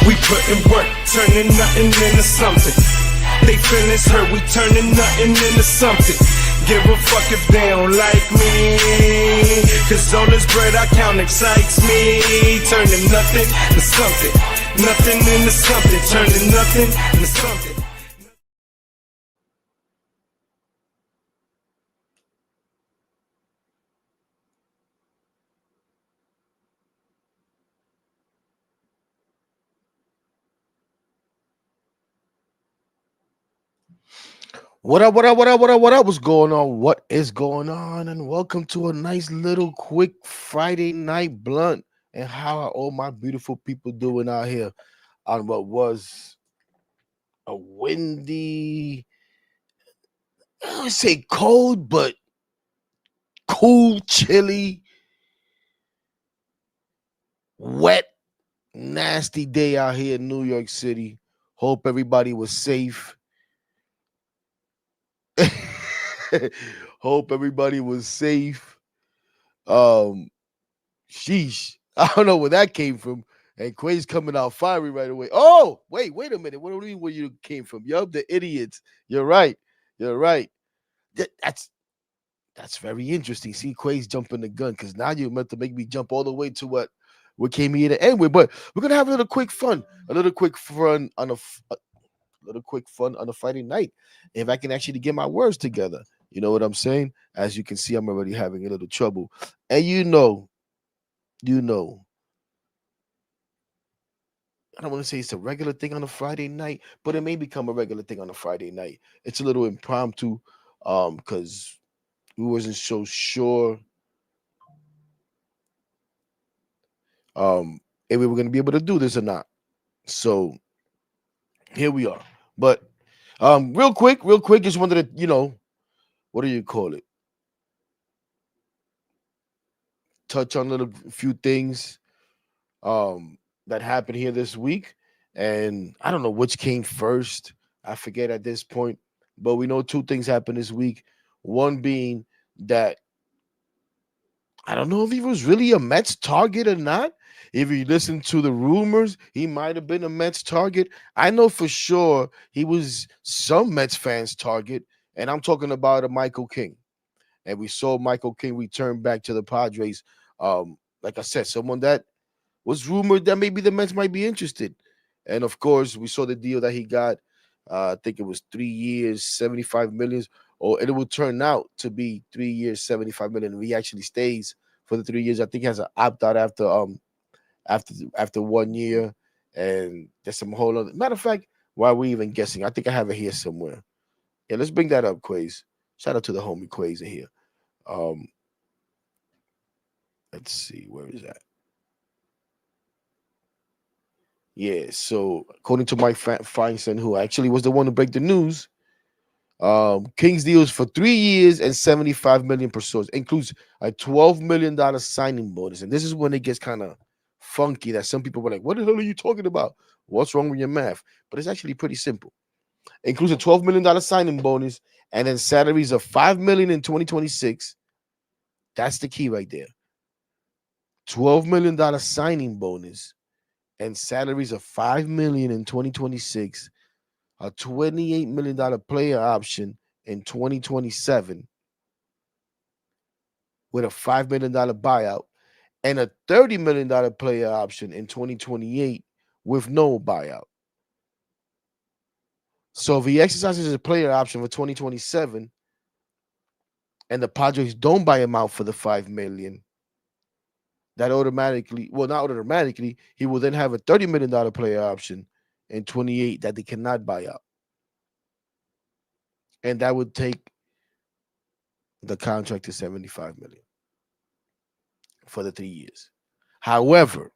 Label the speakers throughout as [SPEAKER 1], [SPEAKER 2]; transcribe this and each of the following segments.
[SPEAKER 1] We putting work, turning nothing into something. They feelings hurt, we turning nothing into something. Give a fuck if they don't like me, cause all this bread I count excites me. Turning nothing to something, nothing into something, turning nothing into something.
[SPEAKER 2] What up, what up, what up, what up, what up? What's going on? What is going on? And welcome to a nice little quick Friday night blunt. And how are all my beautiful people doing out here on what was a windy, I would say cold, but cool, chilly, wet, nasty day out here in New York City. Hope everybody was safe. Hope everybody was safe. Sheesh. I don't know where that came from. And Quay's coming out fiery right away. Oh, wait a minute. What do you mean where you came from? Yup, the idiots. You're right. You're right. That's very interesting. See, Quay's jumping the gun because now you're meant to make me jump all the way to what came here to end with. But we're gonna have a little quick fun on a Friday night. If I can actually get my words together, you know what I'm saying? As you can see, I'm already having a little trouble. And you know, I don't want to say it's a regular thing on a Friday night, but it may become a regular thing on a Friday night. It's a little impromptu, because we wasn't so sure if we were gonna be able to do this or not. So here we are. But real quick, just wanted to, what do you call it? Touch on a few things that happened here this week. And I don't know which came first. I forget at this point. But we know two things happened this week. One being that I don't know if he was really a Mets target or not. If you listen to the rumors, he might have been a Mets target. I know for sure he was some Mets fans' target, and I'm talking about a Michael King. And we saw Michael King return back to the Padres. Like I said, someone that was rumored that maybe the Mets might be interested. And of course, we saw the deal that he got. I think it was 3 years, 75 million, or it will turn out to be 3 years, 75 million. If he actually stays for the 3 years, I think he has an opt out after 1 year. And there's some whole other matter of fact, why are we even guessing? I think I have it here somewhere. Yeah, let's bring that up, Quays. Shout out to the homie Kweisi here. Let's see, where is that? Yeah, so according to Mike Feinstein, who actually was the one to break the news, King's deal is for 3 years and 75 million per source, includes a $12 million signing bonus. And this is when it gets kind of funky that some people were like, what the hell are you talking about? What's wrong with your math? But it's actually pretty simple. It includes a $12 million signing bonus and then salaries of $5 million in 2026. That's the key right there. $12 million signing bonus and salaries of $5 million in 2026, a $28 million player option in 2027 with a $5 million buyout, and a $30 million player option in 2028 with no buyout. So if he exercises his player option for 2027 and the Padres don't buy him out for the $5 million, that automatically, well, not automatically, he will then have a $30 million player option in 28 that they cannot buy out. And that would take the contract to 75 million for the 3 years. However,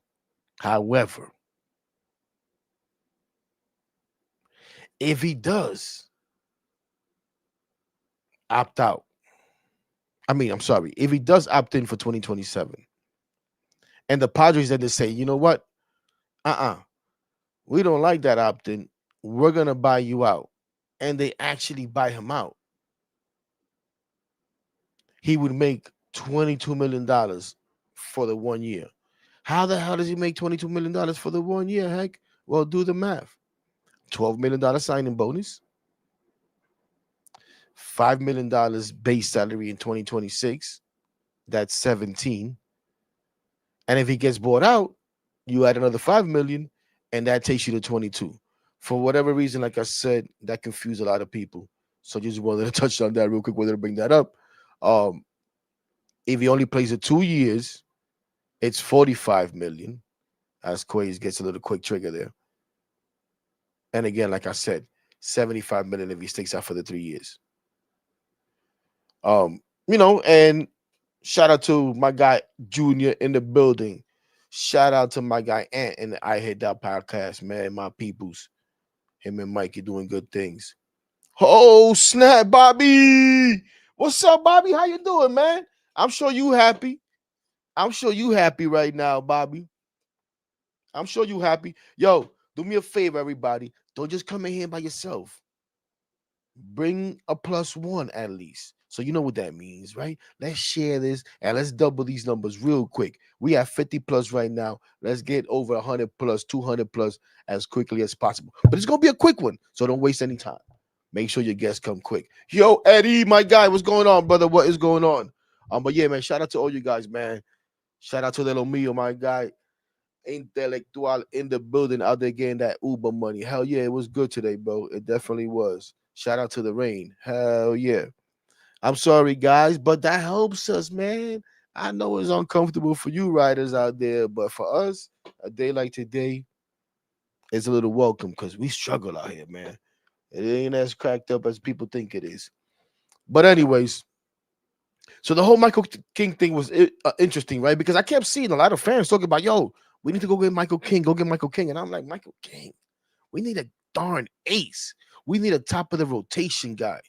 [SPEAKER 2] if he does opt out, if he does opt in for 2027, and the Padres then say, you know what? We don't like that opt-in. We're going to buy you out. And they actually buy him out. He would make $22 million for the 1 year. How the hell does he make $22 million for the 1 year, Heck? Well, do the math. $12 million signing bonus, $5 million base salary in 2026. That's 17. And if he gets bought out, you add another 5 million, and that takes you to 22. For whatever reason, like I said, that confused a lot of people. So just wanted to touch on that real quick, wanted to bring that up. Um, if he only plays it 2 years, it's 45 million. As Kweisi gets a little quick trigger there. And again, like I said, 75 million if he sticks out for the 3 years. And shout out to my guy Junior in the building. Shout out to my guy Ant in the I Hate That podcast, man. My peoples. Him and Mikey doing good things. Oh, snap, Bobby. What's up, Bobby? How you doing, man? I'm sure you happy. I'm sure you happy right now, Bobby. I'm sure you happy. Yo, do me a favor, everybody. Don't just come in here by yourself. Bring a +1 at least. So you know what that means, right? Let's share this and let's double these numbers real quick. We have 50 plus right now. Let's get over 100 plus, 200 plus as quickly as possible. But it's going to be a quick one, so don't waste any time. Make sure your guests come quick. Yo, Eddie, my guy, what's going on, brother? What is going on? But yeah, man, shout out to all you guys, man. Shout out to Little Mio, my guy. Intellectual in the building out there getting that Uber money. Hell yeah, it was good today, bro. It definitely was. Shout out to the rain. Hell yeah. I'm sorry, guys, but that helps us, man. I know it's uncomfortable for you riders out there, but for us, a day like today is a little welcome because we struggle out here, man. It ain't as cracked up as people think it is. But anyways, so the whole Michael King thing was interesting, right? Because I kept seeing a lot of fans talking about, yo, we need to go get Michael King, go get Michael King. And I'm like, Michael King, we need a darn ace. We need a top of the rotation guy.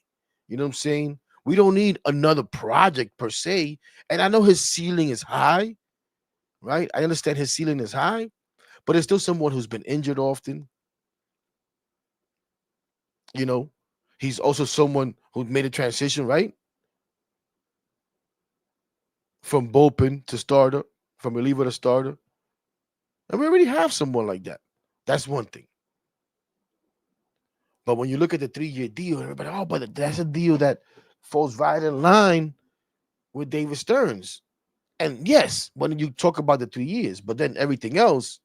[SPEAKER 2] You know what I'm saying? We don't need another project per se. And I know his ceiling is high, right? I understand his ceiling is high, but it's still someone who's been injured often. You know, he's also someone who made a transition, right? From bullpen to starter, from reliever to starter. And we already have someone like that. That's one thing. But when you look at the 3-year deal, everybody, oh, but that's a deal that falls right in line with David Stearns. And yes, when you talk about the 3 years, but then everything else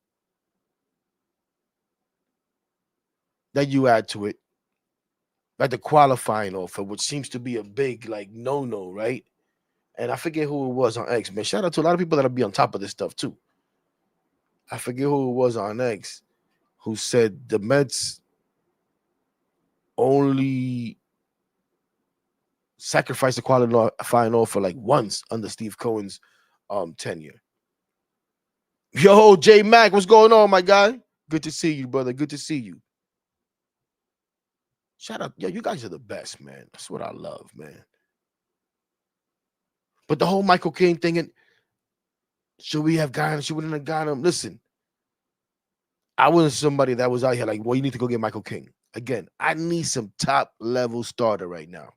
[SPEAKER 2] that you add to it, like the qualifying offer, which seems to be a big like no, right? And I forget who it was on X, man. Shout out to a lot of people that'll be on top of this stuff too. I forget who it was on X who said the Mets only sacrificed the qualifying offer like once under Steve Cohen's tenure. Yo, J Mac, what's going on, my guy? Good to see you, brother. Good to see you. Shout out, yo, you guys are the best, man. That's what I love, man. But the whole Michael King thing, and should we have gotten him? Should we have gotten him? Listen, I wasn't somebody that was out here like, well, you need to go get Michael King. Again, I need some top level starter right now.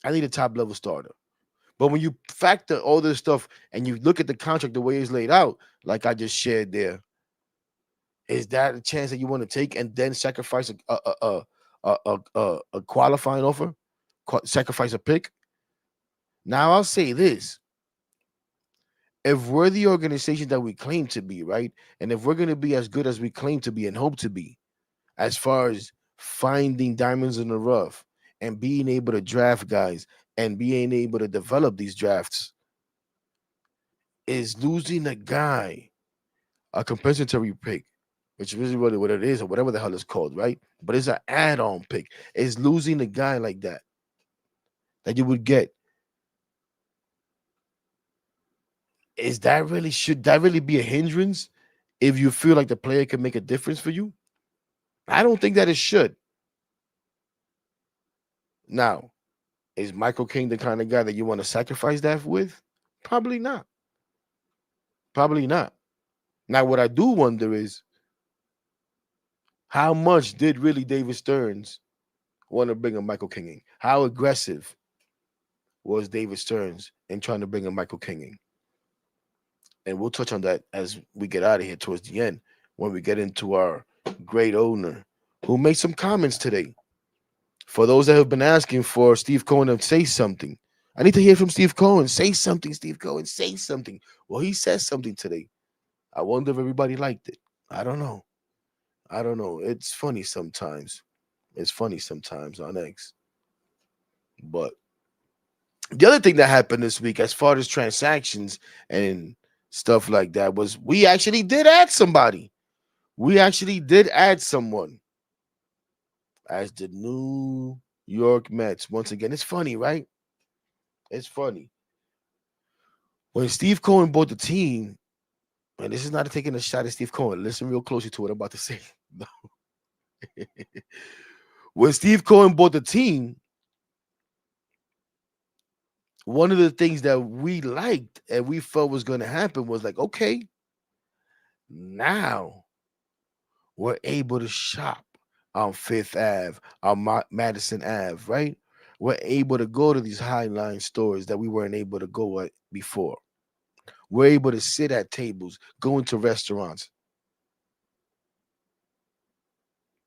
[SPEAKER 2] I need a top level starter. But when you factor all this stuff and you look at the contract the way it's laid out, like I just shared there, is that a chance that you want to take and then sacrifice a qualifying offer, sacrifice a pick? Now I'll say this: if we're the organization that we claim to be, right, and if we're going to be as good as we claim to be and hope to be, as far as finding diamonds in the rough and being able to draft guys and being able to develop these drafts, is losing a guy a compensatory pick, which is really what it is, or whatever the hell it's called, right? But it's an add-on pick. Is losing a guy like that you would get. Should that really be a hindrance if you feel like the player can make a difference for you? I don't think that it should. Now, is Michael King the kind of guy that you want to sacrifice that with? Probably not. Probably not. Now, what I do wonder is how much did really David Stearns want to bring a Michael King in? How aggressive was David Stearns in trying to bring a Michael King in? And we'll touch on that as we get out of here towards the end. when we get into our great owner who made some comments today. For those that have been asking for Steve Cohen to say something, I need to hear from Steve Cohen. Say something, Steve Cohen. Say something. Well, he said something today. I wonder if everybody liked it. I don't know. I don't know. It's funny sometimes. It's funny sometimes on X. But the other thing that happened this week, as far as transactions and stuff like that, was we actually did add somebody. We actually did add someone as the New York Mets. Once again, it's funny, right? It's funny. When Steve Cohen bought the team, and this is not taking a shot at Steve Cohen. Listen real closely to what I'm about to say. When Steve Cohen bought the team, one of the things that we liked and we felt was going to happen was like, okay, now we're able to shop on Fifth Ave, on Madison Ave, right? We're able to go to these high-line stores that we weren't able to go at before. We're able to sit at tables, go into restaurants,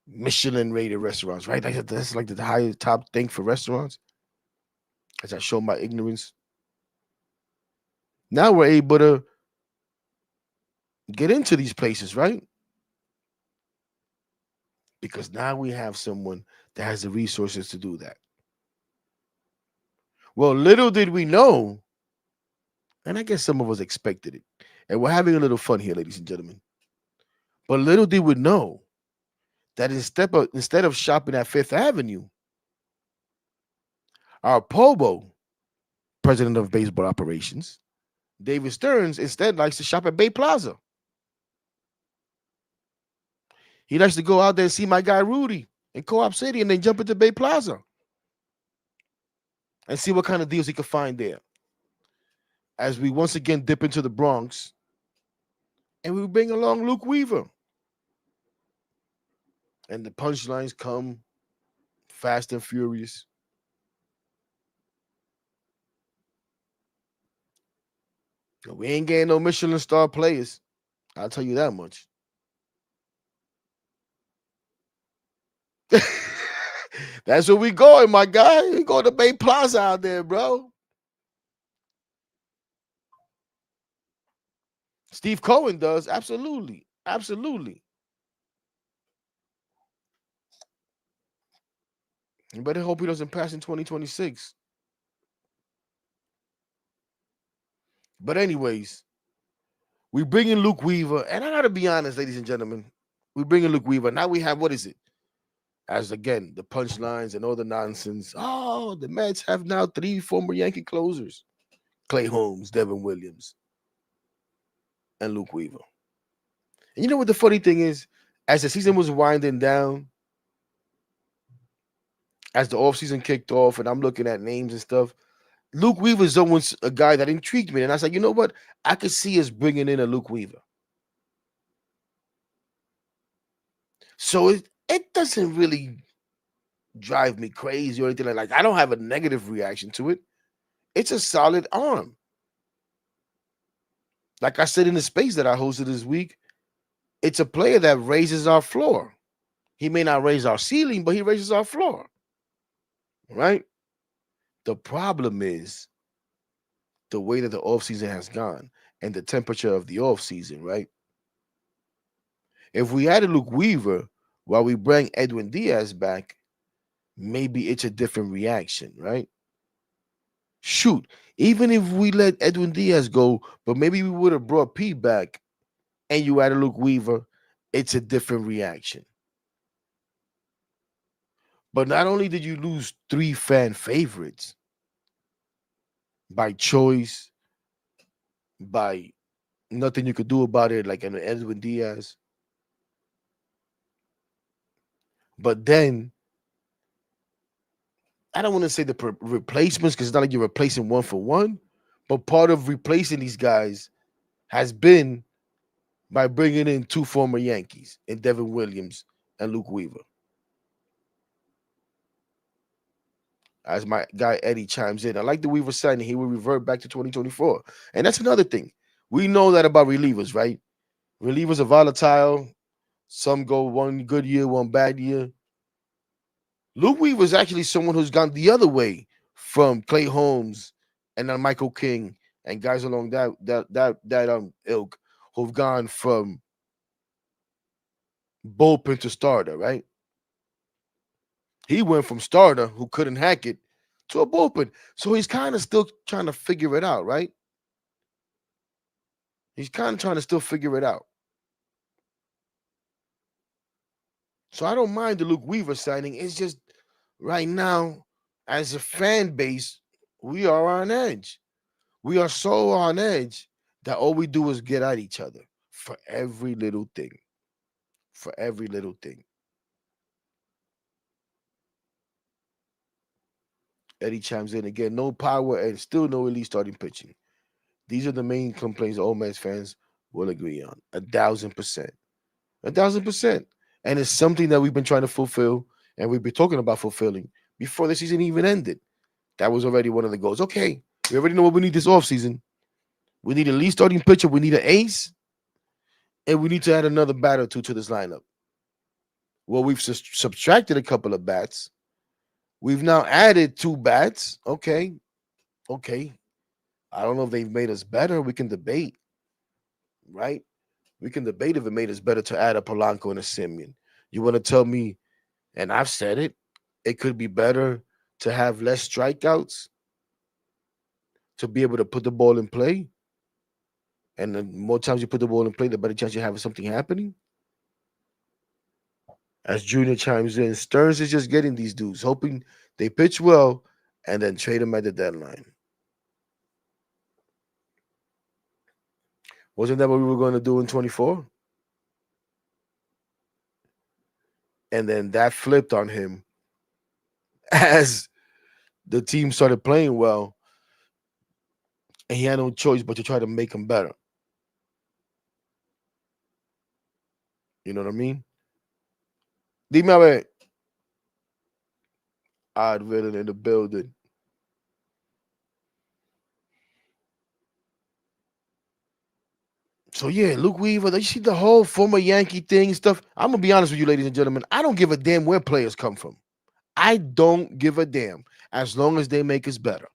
[SPEAKER 2] Michelin-rated restaurants, right? That's like the highest top thing for restaurants. As I show my ignorance. Now we're able to get into these places, right? Because now we have someone that has the resources to do that. Well, little did we know, and I guess some of us expected it, and we're having a little fun here, ladies and gentlemen. But little did we know that instead of shopping at Fifth Avenue, our Pobo, president of baseball operations, David Stearns, instead likes to shop at Bay Plaza. He likes to go out there and see my guy Rudy in Co-op City and then jump into Bay Plaza and see what kind of deals he can find there. As we once again dip into the Bronx and we bring along Luke Weaver. And the punchlines come fast and furious. We ain't getting no Michelin star players. I'll tell you that much. That's where we going, my guy. We go to Bay Plaza out there, bro. Steve Cohen does. Absolutely. Absolutely. You better hope he doesn't pass in 2026. But anyways, we bring in Luke Weaver. And I got to be honest, ladies and gentlemen. We bring in Luke Weaver. Now we have, what is it? As again, the punchlines and all the nonsense. Oh, the Mets have now 3 former Yankee closers. Clay Holmes, Devin Williams, and Luke Weaver. And you know what the funny thing is? As the season was winding down, as the offseason kicked off, and I'm looking at names and stuff, Luke Weaver is always a guy that intrigued me. And I was like, you know what? I could see us bringing in a Luke Weaver. So it doesn't really drive me crazy or anything like that. I don't have a negative reaction to it. It's a solid arm. Like I said in the space that I hosted this week, it's a player that raises our floor. He may not raise our ceiling, but he raises our floor. Right? The problem is the way that the offseason has gone and the temperature of the offseason, right? If we added Luke Weaver while we bring Edwin Diaz back, maybe it's a different reaction, right? Shoot, even if we let Edwin Diaz go, but maybe we would have brought P back and you added Luke Weaver, it's a different reaction. But not only did you lose 3 fan favorites by choice, by nothing you could do about it, like an Edwin Diaz, but then I don't want to say the replacements because it's not like you're replacing one for one, but part of replacing these guys has been by bringing in 2 former Yankees in Devin Williams and Luke Weaver. As my guy Eddie chimes in, I like the Weaver signing. He will revert back to 2024. And that's another thing. We know that about relievers, right? Relievers are volatile. Some go one good year, one bad year. Luke Weaver is actually someone who's gone the other way from Clay Holmes and then Michael King and guys along that ilk who've gone from bullpen to starter, right? He went from starter who couldn't hack it to a bullpen. So he's kind of still trying to figure it out, right? He's kind of trying to still figure it out. So I don't mind the Luke Weaver signing. It's just right now, as a fan base, we are on edge. We are so on edge that all we do is get at each other for every little thing. For every little thing. Eddie chimes in again. No power and still no elite starting pitching. These are the main complaints all Mets fans will agree on. 1,000%. 1,000%. And it's something that we've been trying to fulfill and we've been talking about fulfilling before the season even ended. That was already one of the goals. Okay, we already know what we need this offseason. We need a lead starting pitcher. We need an ace. And we need to add another batter or two to this lineup. Well, we've subtracted a couple of bats. We've now added 2 bats. Okay. I don't know if they've made us better. We can debate, right? We can debate if it made us better to add a Polanco and a Simeon. You want to tell me, and I've said it could be better to have less strikeouts to be able to put the ball in play. And the more times you put the ball in play, the better chance you have of something happening. As Junior chimes in, Stearns is just getting these dudes, hoping they pitch well and then trade them at the deadline. Wasn't that what we were going to do in 24? And then that flipped on him as the team started playing well, and he had no choice but to try to make them better. You know what I mean? Dime a ver. Odd villain in the building. So yeah, Luke Weaver, you see the whole former Yankee thing stuff. I'm gonna be honest with you, ladies and gentlemen. I don't give a damn where players come from. I don't give a damn as long as they make us better.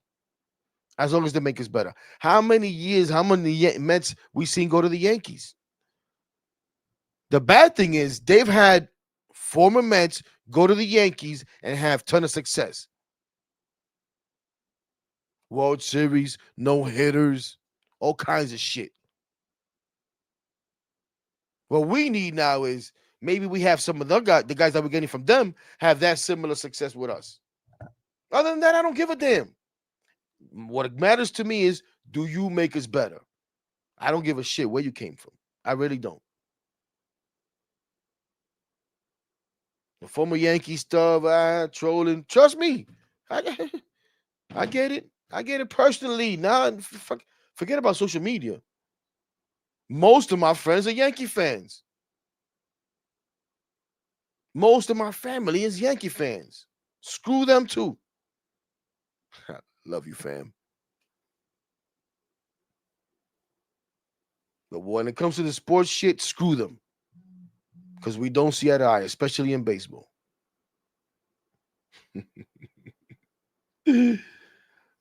[SPEAKER 2] As long as they make us better. How many years, how many Mets we seen go to the Yankees? The bad thing is they've had former Mets go to the Yankees and have ton of success. World Series, no hitters, all kinds of shit. What we need now is maybe we have some of the guys that we're getting from them have that similar success with us. Other than that, I don't give a damn. What matters to me is, do you make us better? I don't give a shit where you came from. I really don't. The former Yankee stuff, trolling. Trust me, I get it. I get it personally. Now, forget about social media. Most of my friends are Yankee fans. Most of my family is Yankee fans. Screw them too. Love you, fam. But when it comes to the sports shit, screw them. Because we don't see eye to eye, especially in baseball.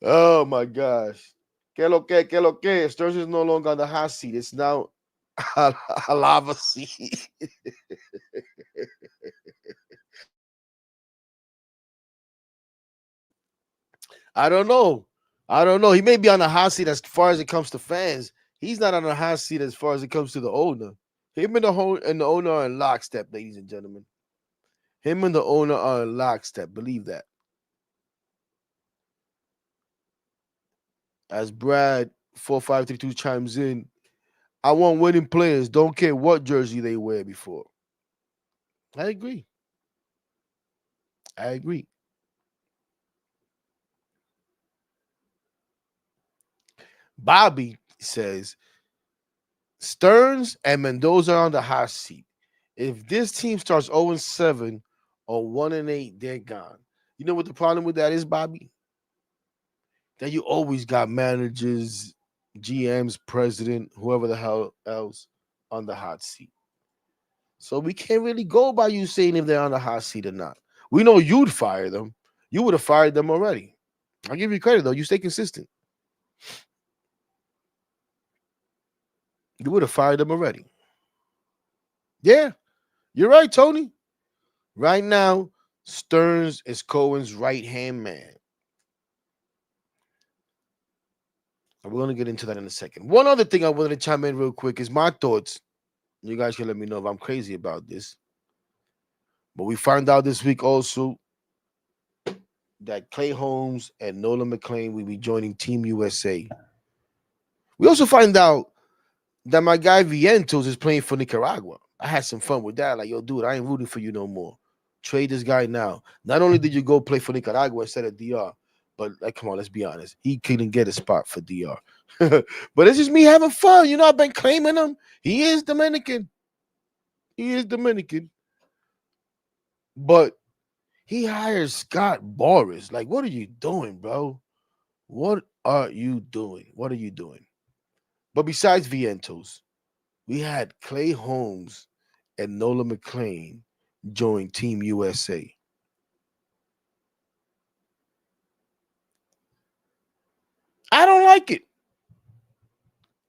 [SPEAKER 2] Oh my gosh. Que lo que, que lo que. Stearns is no longer on the hot seat. It's now a lava seat. I don't know. He may be on the hot seat as far as it comes to fans. He's not on the hot seat as far as it comes to the owner. Him and the owner are in lockstep, ladies and gentlemen. Him and the owner are in lockstep. Believe that. As Brad 4532 chimes in, I want winning players. Don't care what jersey they wear before. I agree. Bobby says Stearns and Mendoza are on the hot seat. If this team starts 0-7 or 1-8, they're gone. You know what the problem with that is, Bobby? That you always got managers, GMs, president, whoever the hell else on the hot seat. So we can't really go by you saying if they're on the hot seat or not. We know you'd fire them. You would have fired them already. I'll give you credit though. You stay consistent. You would have fired them already. Yeah, you're right, Tony. Right now, Stearns is Cohen's right hand man. And we're gonna get into that in a second. One other thing I wanted to chime in real quick is my thoughts. You guys can let me know if I'm crazy about this. But we found out this week also that Clay Holmes and Nolan McLean will be joining Team USA. We also find out that my guy Vientos is playing for Nicaragua. I had some fun with that. Like, yo, dude, I ain't rooting for you no more. Trade this guy now. Not only did you go play for Nicaragua instead of DR, but like, come on, let's be honest. He couldn't get a spot for DR. But it's just me having fun. You know, I've been claiming him. He is Dominican. He is Dominican. But he hires Scott Boras. Like, what are you doing, bro? What are you doing? What are you doing? But besides Vientos, we had Clay Holmes and Nolan McLean join Team USA. I don't like it.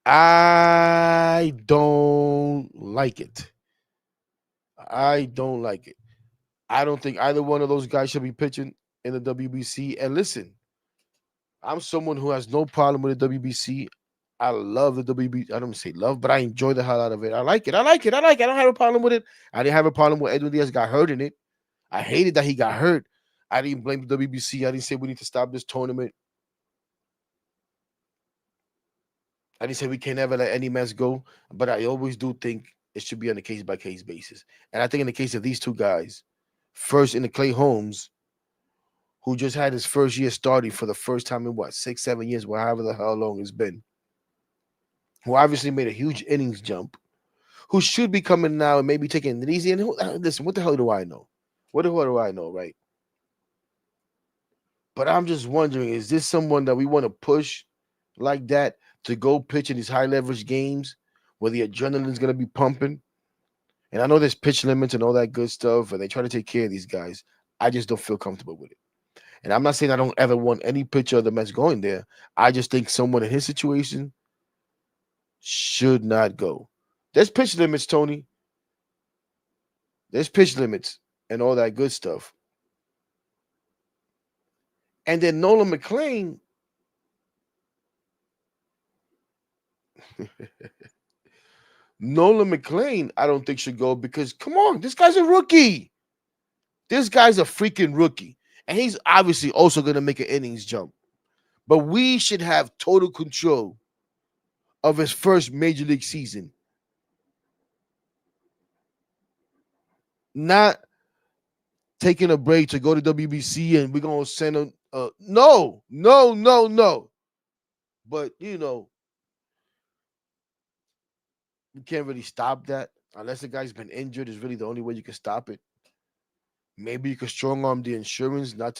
[SPEAKER 2] I don't like it. I don't like it. I don't think either one of those guys should be pitching in the WBC. And listen, I'm someone who has no problem with the WBC. I love the WBC. I don't say love, but I enjoy the hell out of it. I like it. I like it. I like it. I don't have a problem with it. I didn't have a problem with Edwin Diaz got hurt in it. I hated that he got hurt. I didn't blame the WBC. I didn't say we need to stop this tournament. I didn't say we can never let any mess go, but I always do think it should be on a case by case basis. And I think in the case of these two guys, first in the Clay Holmes, who just had his first year starting for the first time in what, 6-7 years, however the hell long it's been, who obviously made a huge innings jump, who should be coming now and maybe taking it easy. And listen, what the hell do I know? What the hell do I know, right? But I'm just wondering, is this someone that we want to push like that to go pitch in these high leverage games where the adrenaline is going to be pumping? And I know there's pitch limits and all that good stuff, and they try to take care of these guys. I just don't feel comfortable with it. And I'm not saying I don't ever want any pitcher of the Mets going there. I just think someone in his situation should not go. There's pitch limits, Tony. There's pitch limits and all that good stuff. And then Nolan McLean. Nolan McLean, I don't think should go because, come on, this guy's a rookie. This guy's a freaking rookie. And he's obviously also going to make an innings jump. But we should have total control of his first major league season. Not taking a break to go to WBC and we're going to send him. No. But, you know, you can't really stop that. Unless the guy's been injured is really the only way you can stop it. Maybe you could strong arm the insurance, not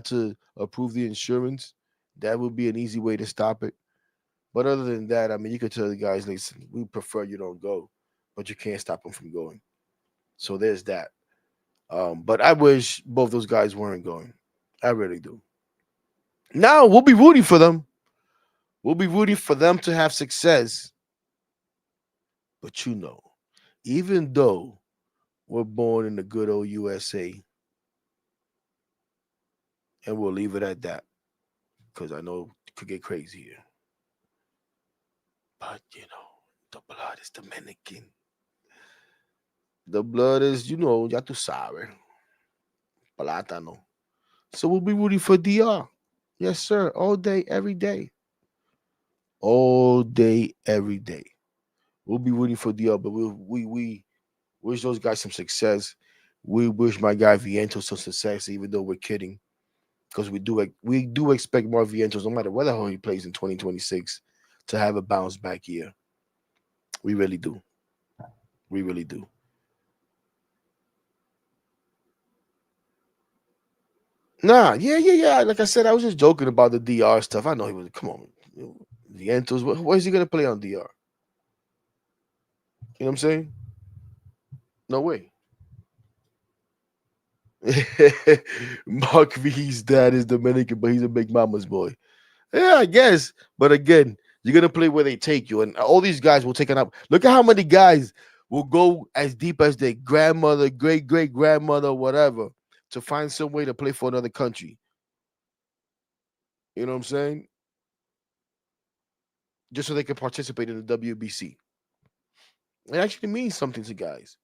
[SPEAKER 2] to approve the insurance. That would be an easy way to stop it. But other than that, I mean, you could tell the guys, listen, we prefer you don't go, but you can't stop them from going. So there's that. But I wish both those guys weren't going. I really do. Now we'll be rooting for them. We'll be rooting for them to have success. But you know, even though we're born in the good old USA, and we'll leave it at that, because I know it could get crazy here. But, you know, the blood is Dominican. The blood is, you know, ya tu sabes, plátano. So we'll be rooting for DR. Yes, sir. All day, every day. All day, every day. We'll be rooting for DR, but we wish those guys some success. We wish my guy Vientos some success, even though we're kidding. Because we do expect more Vientos, no matter what the hell he plays in 2026, to have a bounce back year. We really do. We really do. Nah, yeah. Like I said, I was just joking about the DR stuff. I know he was. Come on, Vientos. What is he gonna play on DR? You know what I'm saying? No way. Mark V's dad is Dominican, but he's a big mama's boy. Yeah, I guess. But again, you're gonna play where they take you, and all these guys will take it up. Look at how many guys will go as deep as their grandmother, great great grandmother, whatever, to find some way to play for another country. You know what I'm saying? Just so they can participate in the WBC. It actually means something to guys,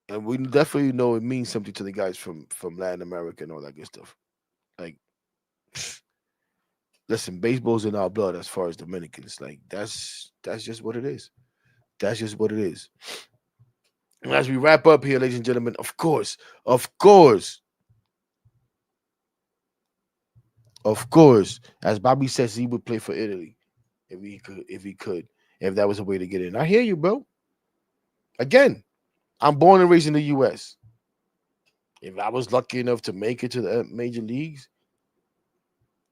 [SPEAKER 2] and we definitely know it means something to the guys from Latin America and all that good stuff. Like, listen, baseball's in our blood as far as Dominicans. Like, that's just what it is. That's just what it is. And as we wrap up here, ladies and gentlemen, of course, of course, as Bobby says, he would play for Italy if that was a way to get in. I hear you, bro. Again, I'm born and raised in the U.S. If I was lucky enough to make it to the major leagues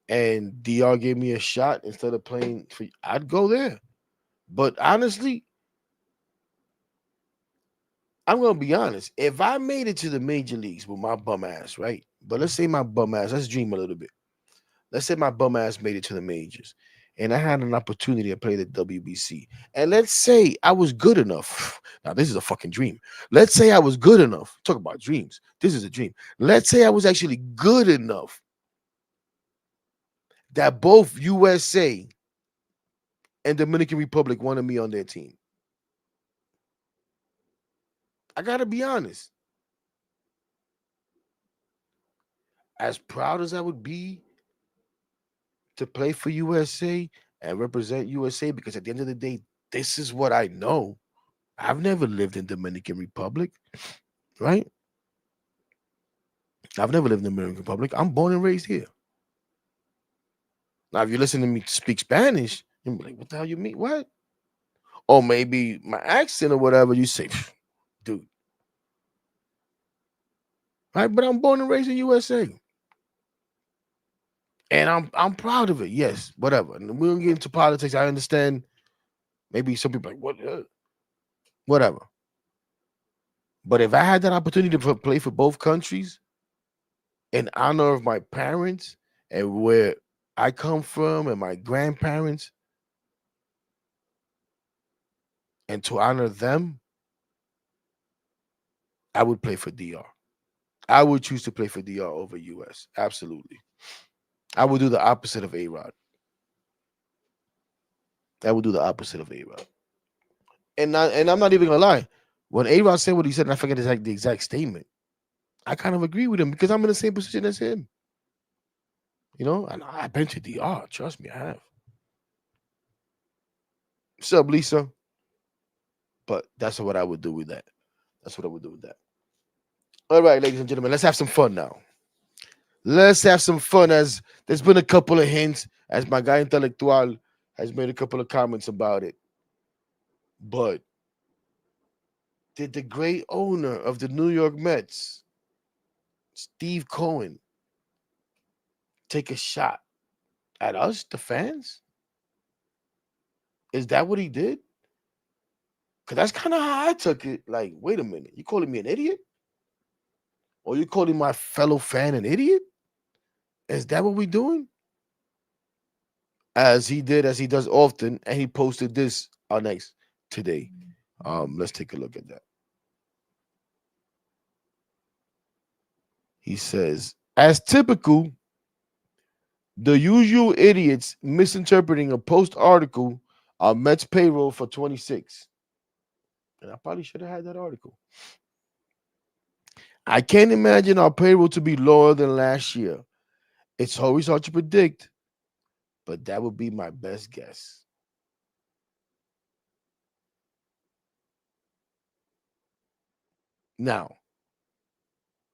[SPEAKER 2] and DR gave me a shot instead of playing for, I'd go there. But honestly, I'm gonna be honest. If I made it to the major leagues with my bum ass, right? But let's say my bum ass, let's dream a little bit. Let's say my bum ass made it to the majors and I had an opportunity to play the WBC. And let's say I was good enough. Now, this is a fucking dream. Let's say I was good enough. Talk about dreams. This is a dream. Let's say I was actually good enough that both USA and Dominican Republic wanted me on their team. I gotta be honest. As proud as I would be to play for USA and represent USA, because at the end of the day, this is what I know. I've never lived in Dominican Republic, right? I've never lived in the Dominican Republic. I'm born and raised here. Now, if you listen to me speak Spanish, you'll be like, what the hell you mean? What? Or maybe my accent or whatever, you say, dude. Right? But I'm born and raised in USA. And I'm proud of it. Yes, whatever. And we don't get into politics. I understand. Maybe some people are like, what? Whatever. But if I had that opportunity to play for both countries in honor of my parents and where I come from and my grandparents, and to honor them, I would play for DR. I would choose to play for DR over US. Absolutely. I would do the opposite of A-Rod. I would do the opposite of A-Rod. And I'm not even gonna lie. When A-Rod said what he said, and I forget the exact statement, I kind of agree with him because I'm in the same position as him. You know, and I've been to DR. Trust me, I have. What's up, Lisa? But that's what I would do with that. That's what I would do with that. All right, ladies and gentlemen, let's have some fun now. Let's have some fun, as there's been a couple of hints, as my guy Intellectual has made a couple of comments about it. But did the great owner of the New York Mets, Steve Cohen, take a shot at us, the fans? Is that what he did? Because that's kind of how I took it. Like, wait a minute, you calling me an idiot? Or you calling my fellow fan an idiot? Is that what we're doing? As he does often, and he posted this on X today. Let's take a look at that. He says, as typical, the usual idiots misinterpreting a post article on Mets payroll for 26. And I probably should have had that article. I can't imagine our payroll to be lower than last year. It's always hard to predict, but that would be my best guess. Now,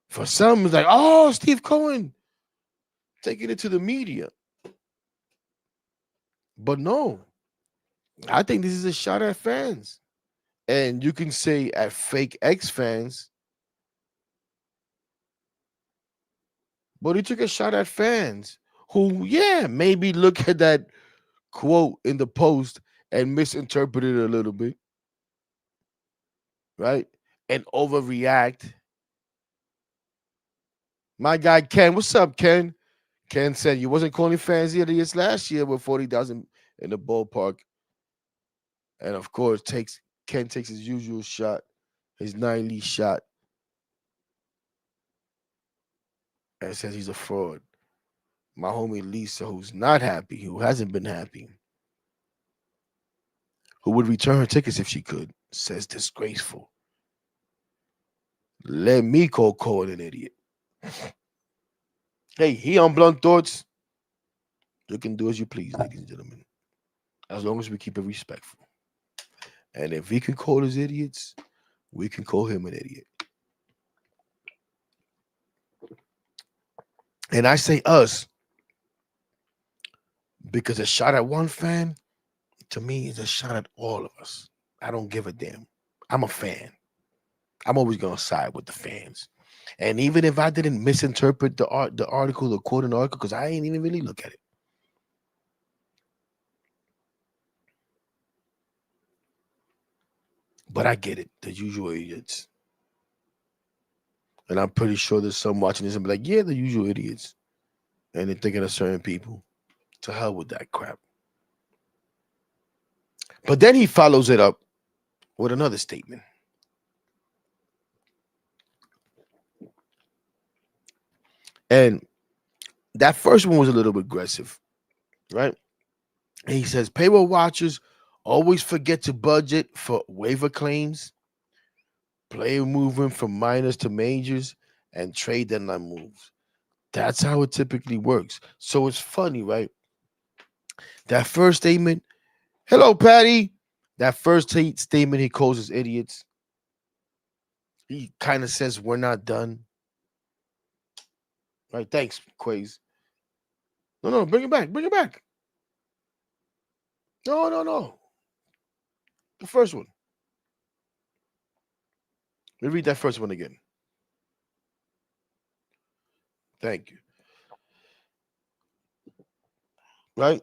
[SPEAKER 2] for some, it's like, oh, Steve Cohen taking it to the media. But no, I think this is a shot at fans. And you can say at fake X fans, but he took a shot at fans who, yeah, maybe look at that quote in the post and misinterpret it a little bit. right? And overreact. My guy Ken, what's up, Ken? Ken said you wasn't calling fans idiots last year with 40,000 in the ballpark. And of course, Ken takes his usual shot, his 90 shot, and says he's a fraud. My homie Lisa, who's not happy, who hasn't been happy, who would return her tickets if she could, says disgraceful. Let me call Cohen an idiot. Hey, he on Blunt Thoughts. You can do as you please, ladies and gentlemen, as long as we keep it respectful. And if he can call us idiots, we can call him an idiot. And I say us because a shot at one fan, to me, is a shot at all of us. I don't give a damn. I'm a fan. I'm always gonna side with the fans. And even if I didn't misinterpret the article, the quote in the article, because I ain't even really look at it. But I get it, the usual idiots. And I'm pretty sure there's some watching this and be like, yeah, the usual idiots. And they're thinking of certain people. To hell with that crap. But then he follows it up with another statement. And that first one was a little bit aggressive, right? And he says payroll watchers always forget to budget for waiver claims, player movement from minors to majors, and trade deadline moves. That's how it typically works. So it's funny, right? That first statement, hello, Patty. That first statement he calls us idiots. He kind of says we're not done. Right, thanks, Kweisi. No, bring it back. Bring it back. No. The first one. Let me read that first one again. Thank you. Right?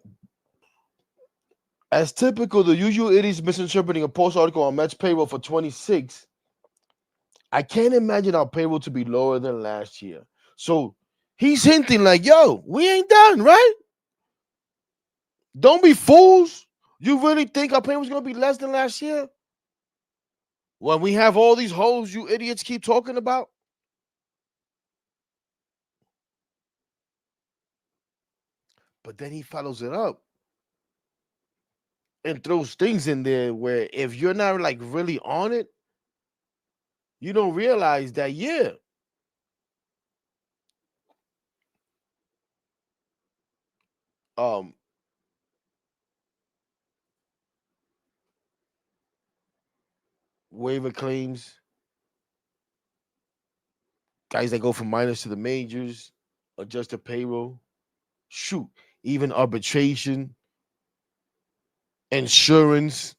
[SPEAKER 2] As typical, the usual idiots misinterpreting a post article on Mets payroll for 26. I can't imagine our payroll to be lower than last year. So he's hinting like, yo, we ain't done, right? Don't be fools. You really think our payroll's going to be less than last year? When we have all these holes you idiots keep talking about? But then he follows it up and throws things in there where if you're not like really on it, you don't realize that, yeah, um, waiver claims, guys that go from minors to the majors, adjusted payroll, shoot, even arbitration, insurance,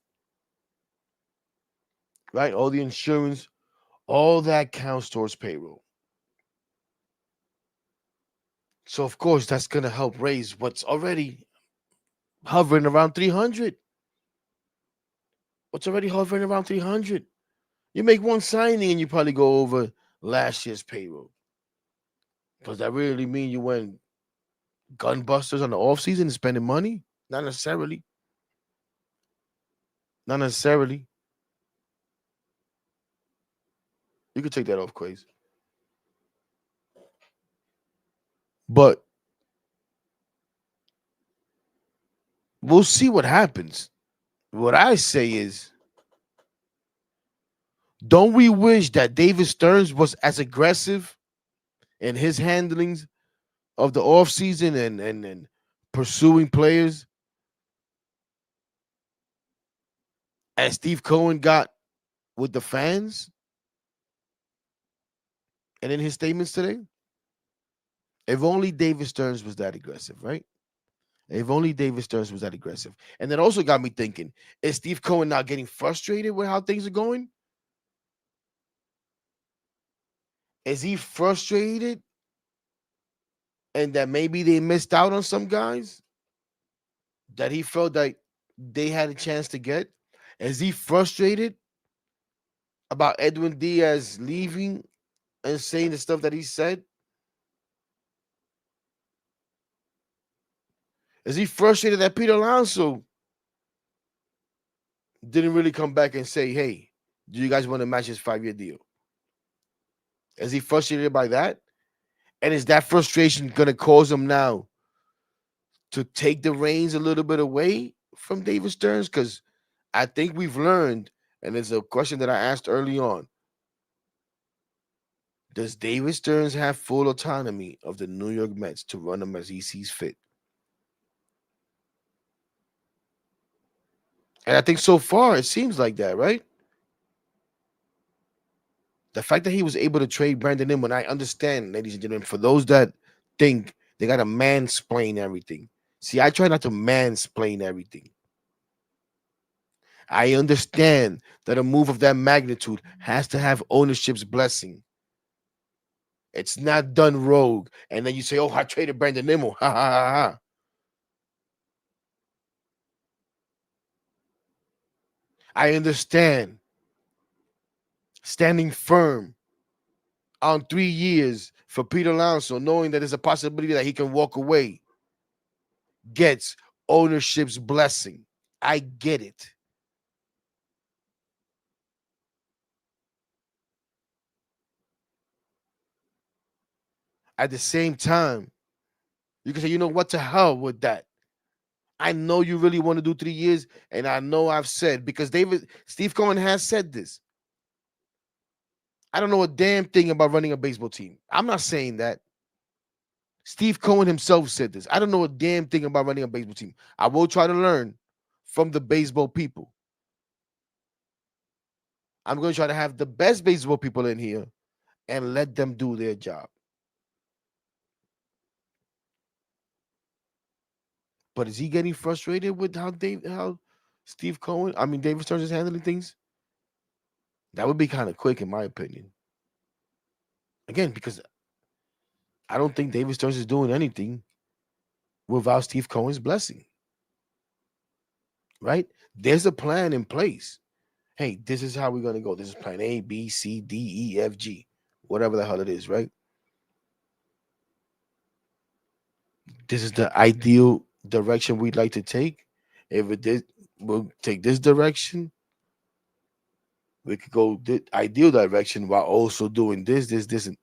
[SPEAKER 2] right? All the insurance, all that counts towards payroll. So of course that's gonna help raise what's already hovering around 300. What's already hovering around 300? You make one signing and you probably go over last year's payroll. Does that really mean you went gunbusters on the offseason and spending money? Not necessarily. Not necessarily. You could take that off, Kweisi. But we'll see what happens. What I say is, don't we wish that David Stearns was as aggressive in his handlings of the offseason and pursuing players as Steve Cohen got with the fans and in his statements today? If only David Stearns was that aggressive, right? If only David Stearns was that aggressive. And that also got me thinking, is Steve Cohen now getting frustrated with how things are going? Is he frustrated and that maybe they missed out on some guys that he felt like they had a chance to get? Is he frustrated about Edwin Diaz leaving and saying the stuff that he said? Is he frustrated that Peter Alonso didn't really come back and say, hey, do you guys want to match his 5-year deal? Is he frustrated by that? And is that frustration going to cause him now to take the reins a little bit away from David Stearns? Because I think we've learned, and it's a question that I asked early on, does David Stearns have full autonomy of the New York Mets to run them as he sees fit? And I think so far it seems like that, right? The fact that he was able to trade Brandon Inman, I understand, ladies and gentlemen, for those that think they got to mansplain everything. See, I try not to mansplain everything. I understand that a move of that magnitude has to have ownership's blessing. It's not done rogue. And then you say, oh, I traded Brandon Nimmo. Ha ha ha ha. I understand standing firm on 3 years for Peter Alonso, knowing that there's a possibility that he can walk away, gets ownership's blessing. I get it. At the same time, you can say, you know what, to hell with that. I know you really want to do 3 years, and I know I've said, because Steve Cohen has said this. I don't know a damn thing about running a baseball team. I'm not saying that. Steve Cohen himself said this. I don't know a damn thing about running a baseball team. I will try to learn from the baseball people. I'm going to try to have the best baseball people in here and let them do their job. But is he getting frustrated with how David Stearns is handling things? That would be kind of quick, in my opinion. Again, because I don't think David Stearns is doing anything without Steve Cohen's blessing. Right? There's a plan in place. Hey, this is how we're going to go. This is plan A, B, C, D, E, F, G, whatever the hell it is, right? This is the ideal direction we'd like to take. If it did, we'll take this direction. We could go the ideal direction while also doing this, and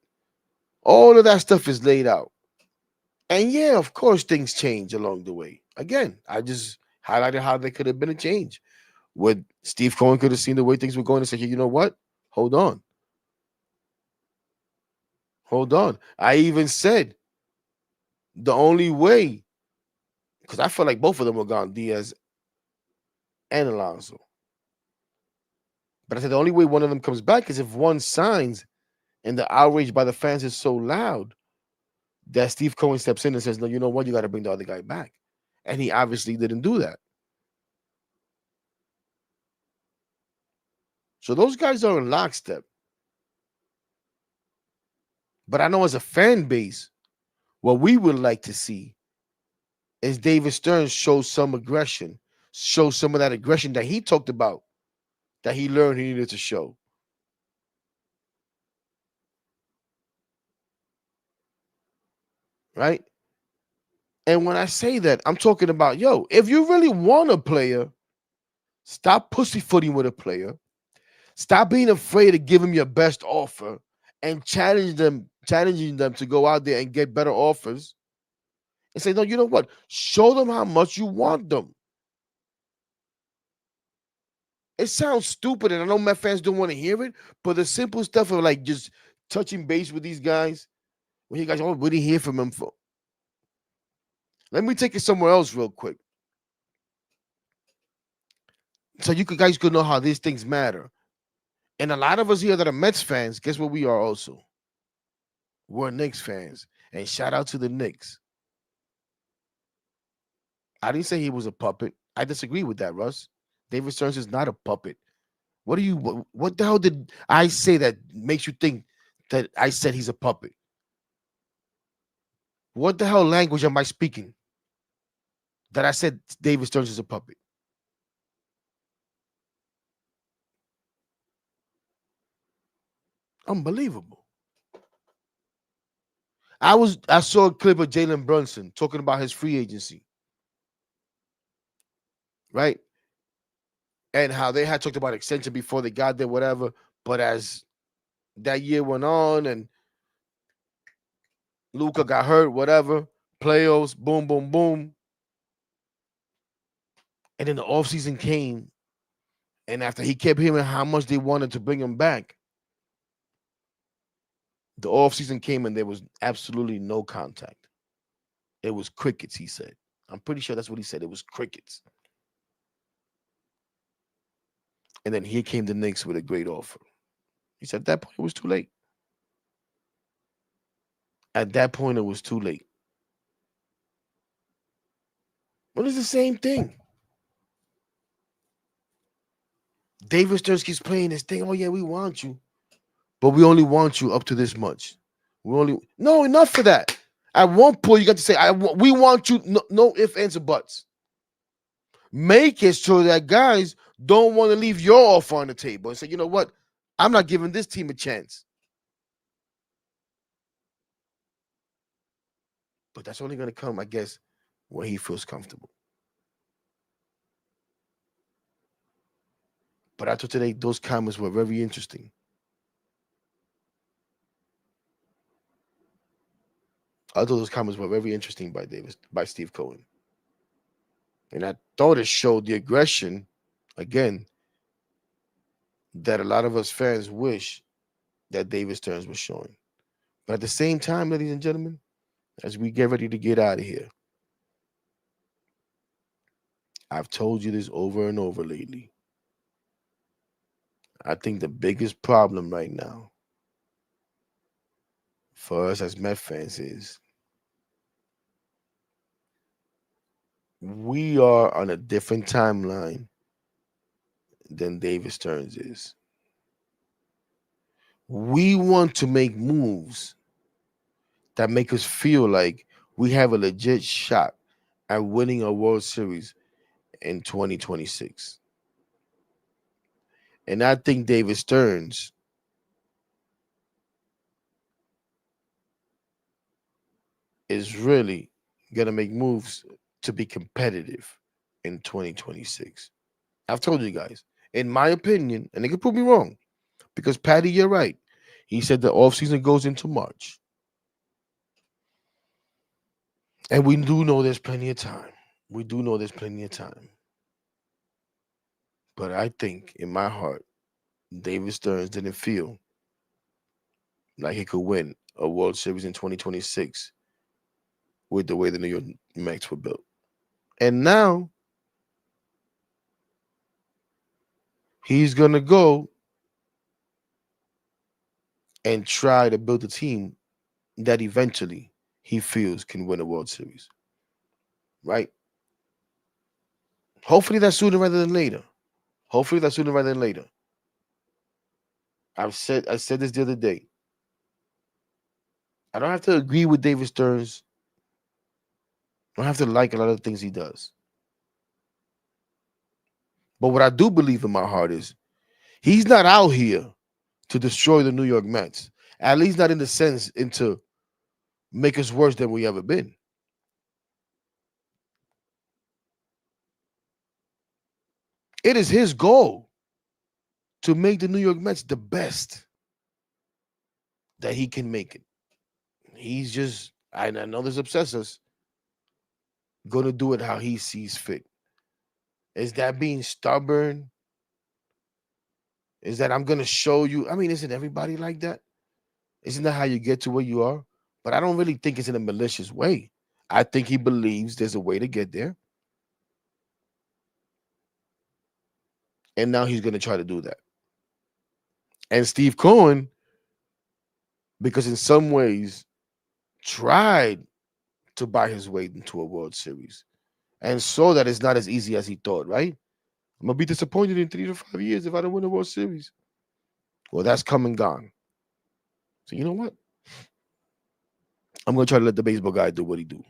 [SPEAKER 2] all of that stuff is laid out. And yeah, of course, things change along the way. Again, I just highlighted how there could have been a change. Would Steve Cohen could have seen the way things were going and said, hey, you know what? Hold on. Hold on. I even said the only way, because I felt like both of them were gone, Diaz and Alonso. But I said the only way one of them comes back is if one signs and the outrage by the fans is so loud that Steve Cohen steps in and says, no, you know what? You got to bring the other guy back. And he obviously didn't do that. So those guys are in lockstep. But I know as a fan base, what we would like to see is David Stearns show some aggression, show some of that aggression that he talked about, that he learned he needed to show. Right? And when I say that, I'm talking about, yo, if you really want a player, stop pussyfooting with a player. Stop being afraid to give him your best offer and challenging them to go out there and get better offers. And say, no, you know what? Show them how much you want them. It sounds stupid, and I know Met fans don't want to hear it, but the simple stuff of like just touching base with these guys, when you guys, oh, what did you hear from them for? Let me take it somewhere else real quick. So you guys could know how these things matter. And a lot of us here that are Mets fans, guess what we are also? We're Knicks fans. And shout out to the Knicks. I didn't say he was a puppet. I disagree with that, Russ. David Stearns is not a puppet. What the hell did I say that makes you think that I said he's a puppet? What the hell language am I speaking that I said David Stearns is a puppet? Unbelievable. I saw a clip of Jalen Brunson talking about his free agency, right? And how they had talked about extension before they got there, whatever. But as that year went on and Luka got hurt, whatever, playoffs, boom, boom, boom. And then the offseason came. And after he kept hearing how much they wanted to bring him back, the offseason came and there was absolutely no contact. It was crickets, he said. I'm pretty sure that's what he said. It was crickets. And then here came the Knicks with a great offer. He said at that point it was too late. At that point it was too late. But it's the same thing. David Stearns keeps playing this thing. Oh yeah, we want you, but we only want you up to this much. No, enough for that. At one point, you got to say, we want you. No, no ifs, ands, or buts. Make it so that guys don't want to leave your offer on the table and say, you know what, I'm not giving this team a chance. But that's only going to come, I guess, when he feels comfortable. But I thought today those comments were very interesting. I thought those comments were very interesting by Steve Cohen. And I thought it showed the aggression, again, that a lot of us fans wish that David Stearns was showing. But at the same time, ladies and gentlemen, as we get ready to get out of here, I've told you this over and over lately. I think the biggest problem right now for us as Met fans is we are on a different timeline than David Stearns is. We want to make moves that make us feel like we have a legit shot at winning a World Series in 2026. And I think David Stearns is really going to make moves to be competitive in 2026. I've told you guys, in my opinion, and they can prove me wrong, because Patty, you're right. He said the offseason goes into March. And we do know there's plenty of time. We do know there's plenty of time. But I think in my heart, David Stearns didn't feel like he could win a World Series in 2026 with the way the New York Mets were built. And now he's going to go and try to build a team that eventually he feels can win a World Series. Right? Hopefully that's sooner rather than later. Hopefully that's sooner rather than later. I said this the other day. I don't have to agree with David Stearns. I don't have to like a lot of the things he does. But what I do believe in my heart is he's not out here to destroy the New York Mets. At least not in the sense into make us worse than we ever been. It is his goal to make the New York Mets the best that he can make it. He's just, I know there's obsessors, going to do it how he sees fit. Is that being stubborn? Is that I'm going to show you? I mean, isn't everybody like that? Isn't that how you get to where you are? But I don't really think it's in a malicious way. I think he believes there's a way to get there. And now he's going to try to do that. And Steve Cohen, because in some ways, tried to buy his way into a World Series and saw that it's not as easy as he thought, right? I'm going to be disappointed in 3 to 5 years if I don't win a World Series. Well, that's come and gone. So you know what? I'm going to try to let the baseball guy do what he do.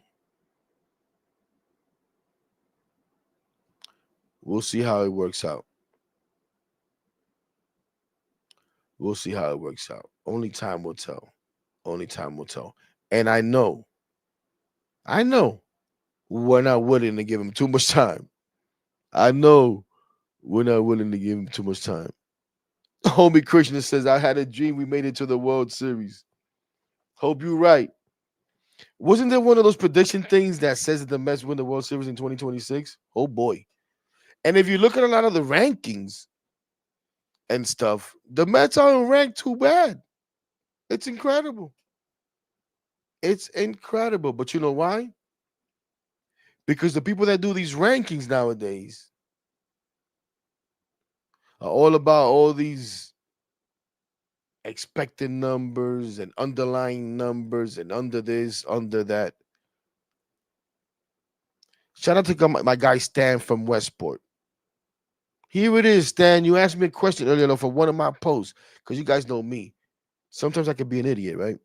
[SPEAKER 2] We'll see how it works out. We'll see how it works out. Only time will tell. Only time will tell. And I know we're not willing to give him too much time. I know we're not willing to give him too much time. Homie Krishna says, I had a dream we made it to the World Series. Hope you're right. Wasn't there one of those prediction things that says that the Mets win the World Series in 2026? Oh boy. And if you look at a lot of the rankings and stuff, the Mets aren't ranked too bad. It's incredible. It's incredible. But you know why? Because the people that do these rankings nowadays are all about all these expected numbers and underlying numbers and under this, under that. Shout out to my guy Stan from Westport. Here it is, Stan. You asked me a question earlier for one of my posts because you guys know me. Sometimes I could be an idiot, right?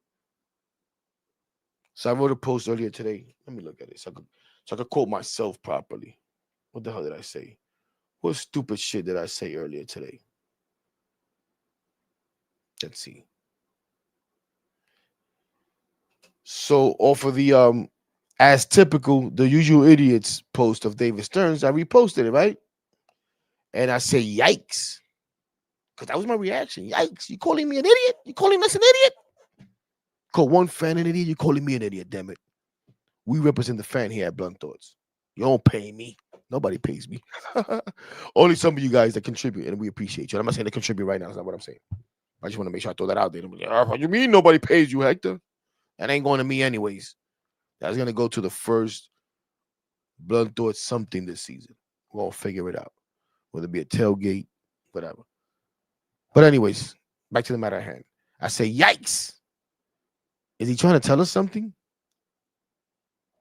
[SPEAKER 2] So I wrote a post earlier today. Let me look at it so I could quote myself properly. What the hell did I say? What stupid shit did I say earlier today? Let's see. So off of the as typical, the usual idiots post of David Stearns, I reposted it, right? And I say, yikes. Because that was my reaction. Yikes. You calling me an idiot? You calling us an idiot? Call one fan an idiot, you calling me an idiot, damn it. We represent the fan here at Blunt Thoughts. You don't pay me. Nobody pays me. Only some of you guys that contribute, and we appreciate you. I'm not saying to contribute right now. That's not what I'm saying. I just want to make sure I throw that out there. What do you mean nobody pays you, Hector? That ain't going to me anyways. That's going to go to the first Blunt Thoughts something this season. We'll figure it out. Whether it be a tailgate, whatever. But anyways, back to the matter at hand. I say, yikes. Is he trying to tell us something?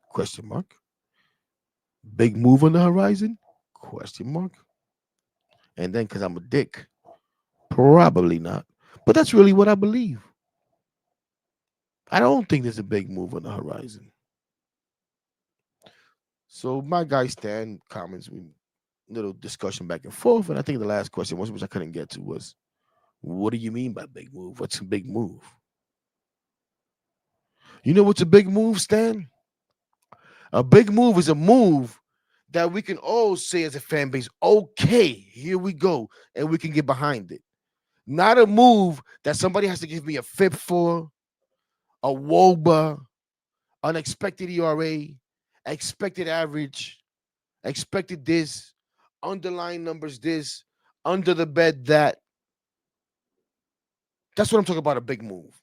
[SPEAKER 2] Question mark. Big move on the horizon? Question mark. And then because I'm a dick, probably not. But that's really what I believe. I don't think there's a big move on the horizon. So my guy Stan comments, we little discussion back and forth. And I think the last question was, which I couldn't get to, was, what do you mean by big move? What's a big move? You know what's a big move, Stan? A big move is a move that we can all say as a fan base, okay, here we go, and we can get behind it. Not a move that somebody has to give me a FIP for, a WOBA, unexpected ERA, expected average, expected this, underlying numbers this, under the bed that. That's what I'm talking about, a big move.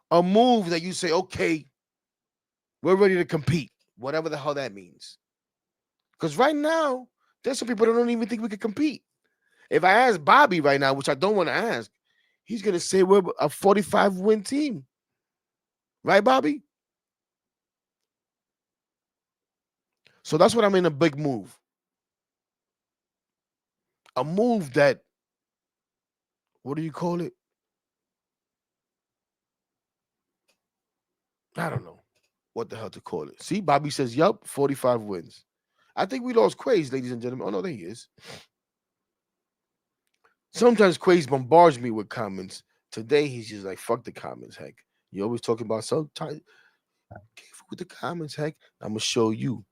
[SPEAKER 2] A move that you say, okay, we're ready to compete, whatever the hell that means. Because right now, there's some people that don't even think we could compete. If I ask Bobby right now, which I don't want to ask, he's going to say we're a 45-win team. Right, Bobby? So that's what I mean, a big move. A move that, what do you call it? I don't know what the hell to call it. See, Bobby says, yup, 45 wins. I think we lost Quaise, ladies and gentlemen. Oh, no, there he is. Sometimes Quaise bombards me with comments. Today, he's just like, fuck the comments, heck. You always talking about sometimes. Careful with the comments, heck. I'm going to show you.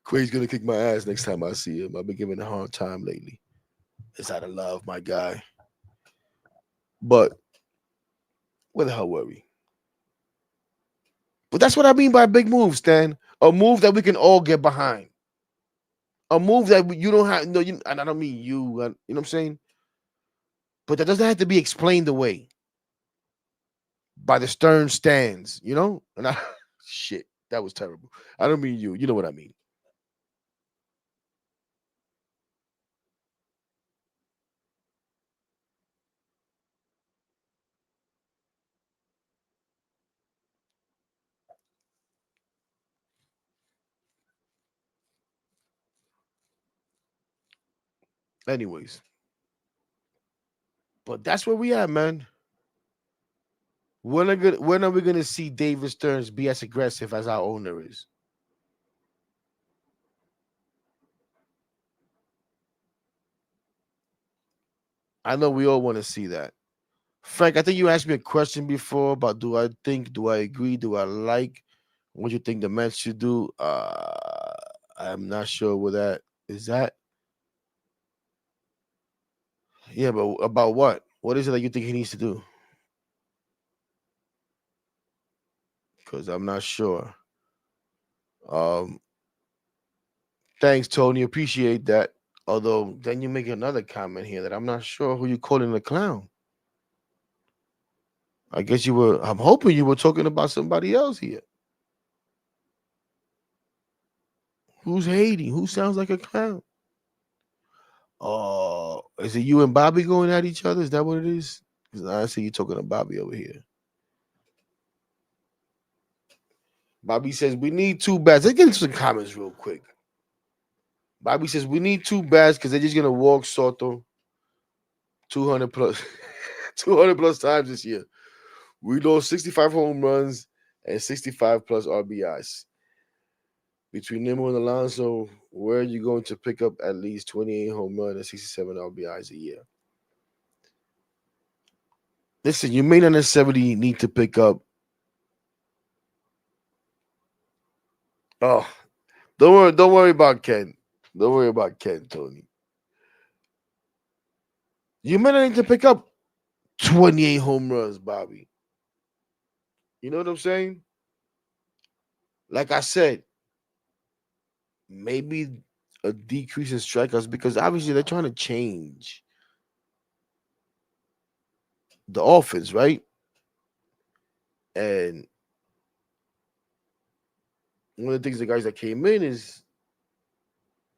[SPEAKER 2] Quay's going to kick my ass next time I see him. I've been giving him a hard time lately. It's out of love, my guy. But what the hell were we? But that's what I mean by big moves, Stan. A move that we can all get behind. A move that you don't have, no, you, and I don't mean you, you know what I'm saying? But that doesn't have to be explained away by the stern stands, you know? And I, shit, that was terrible. I don't mean you. You know what I mean. Anyways, but that's where we at, man. When are we gonna see David Stearns be as aggressive as our owner is? I know we all want to see that. Frank, I think you asked me a question before about do I think, do I agree, do I like, what you think the Mets should do? I'm not sure what that is. That yeah, but about what? What is it that you think he needs to do? Because I'm not sure. Um, Thanks, Tony. Appreciate that. Although then you make another comment here that I'm not sure who you calling a clown. I guess you were. I'm hoping you were talking about somebody else here. Who's hating? Who sounds like a clown? Oh, is it you and Bobby going at each other? Is that what it is? Because I see you talking to Bobby over here. Bobby says we need two bats. Let's get into some comments real quick. Bobby says we need two bats because they're just gonna walk Soto 200 plus 200 plus times this year. We lost 65 home runs and 65 plus RBIs. Between Nimmo and Alonso, where are you going to pick up at least 28 home runs and 67 RBIs a year? Listen, you may not necessarily need to pick up. Oh, don't worry about Ken. Don't worry about Ken, Tony. You may not need to pick up 28 home runs, Bobby. You know what I'm saying? Like I said, maybe a decrease in strikeouts because obviously they're trying to change the offense, right? And one of the things the guys that came in is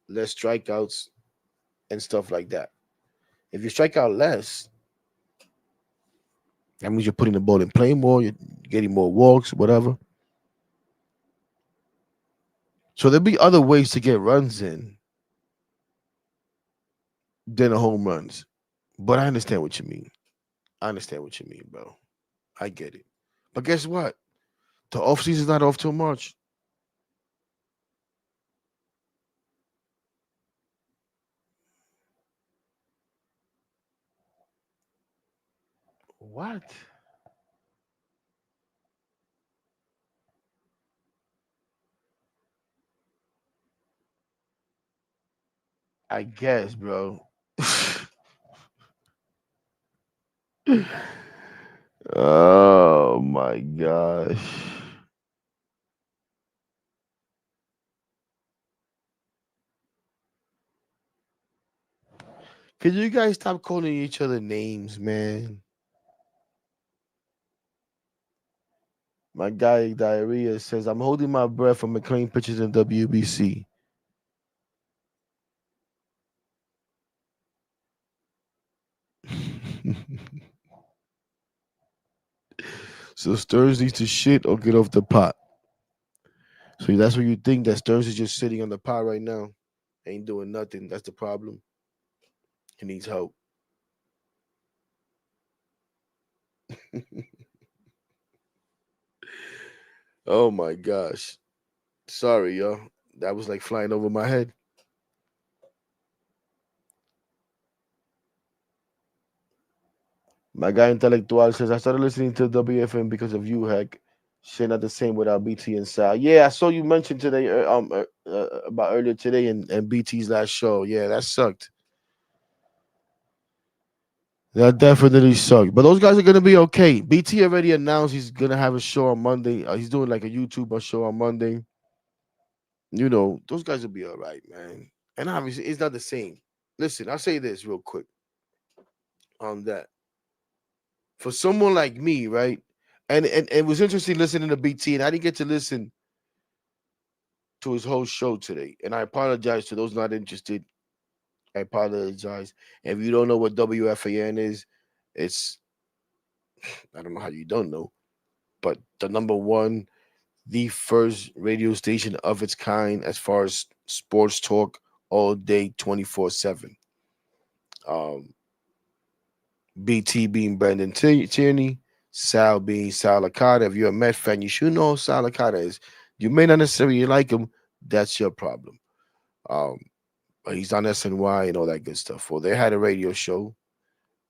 [SPEAKER 2] less strikeouts and stuff like that. If you strike out less, that means you're putting the ball in play more, you're getting more walks, whatever. So there'll be other ways to get runs in than the home runs. But I understand what you mean. I understand what you mean, bro. I get it. But guess what? The offseason's not off till March. What? I guess, bro. Oh my gosh. Could you guys stop calling each other names, man? My guy Diarrhea says, I'm holding my breath for McLean pitches in WBC. So Stearns needs to shit or get off the pot. So that's what you think that Stearns is just sitting on the pot right now, ain't doing nothing. That's the problem. He needs help. Oh my gosh. Sorry, y'all. That was like flying over my head. My guy Intellectual says, I started listening to WFM because of you, Heck. Shit, not the same without BT and Sal. Yeah, I saw you mention today, about earlier today and BT's last show. Yeah, that sucked. That definitely sucked. But those guys are gonna be okay. BT already announced he's gonna have a show on Monday. He's doing like a YouTube show on Monday. You know, those guys will be all right, man. And obviously, it's not the same. Listen, I'll say this real quick on that. For someone like me, right? And it was interesting listening to BT, and I didn't get to listen to his whole show today. And I apologize to those not interested. I apologize. If you don't know what WFAN is, it's I don't know how you don't know, but the number one, the first radio station of its kind as far as sports talk all day, 24/7. Um, BT being Brandon Tierney, Sal being Sal Licata. If you're a Met fan, you should know who Sal Licata is. You may not necessarily like him. That's your problem. Um, but he's on SNY and all that good stuff. Well, they had a radio show,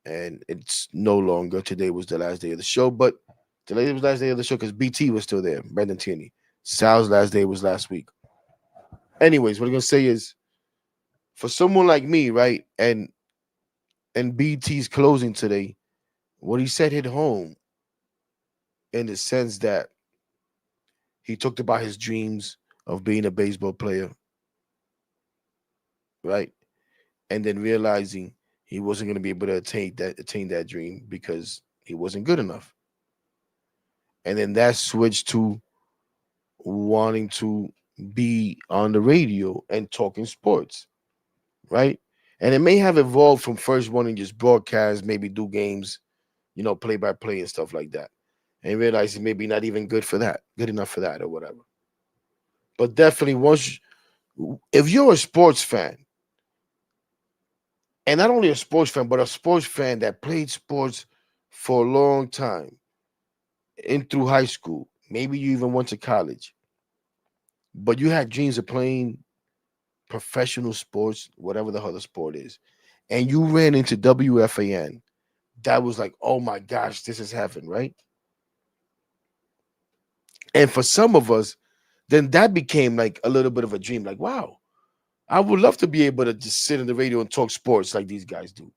[SPEAKER 2] and it's no longer. Today was the last day of the show, but today was the last day of the show because BT was still there, Brendan Tierney. Sal's last day was last week. Anyways, what I'm gonna say is for someone like me, right, and BT's closing today, what he said hit home in the sense that he talked about his dreams of being a baseball player, right? And then realizing he wasn't going to be able to attain that dream because he wasn't good enough. And then that switched to wanting to be on the radio and talking sports, right? And it may have evolved from first wanting just broadcast, maybe do games, play by play and stuff like that. And realize maybe not even good enough for that or whatever. But definitely if you're a sports fan, and not only a sports fan, but a sports fan that played sports for a long time in through high school, maybe you even went to college, but you had dreams of playing professional sports, whatever the other sport is, and you ran into WFAN, that was like, oh my gosh, this is heaven, right? And for some of us, then that became like a little bit of a dream. Like, wow, I would love to be able to just sit in the radio and talk sports like these guys do.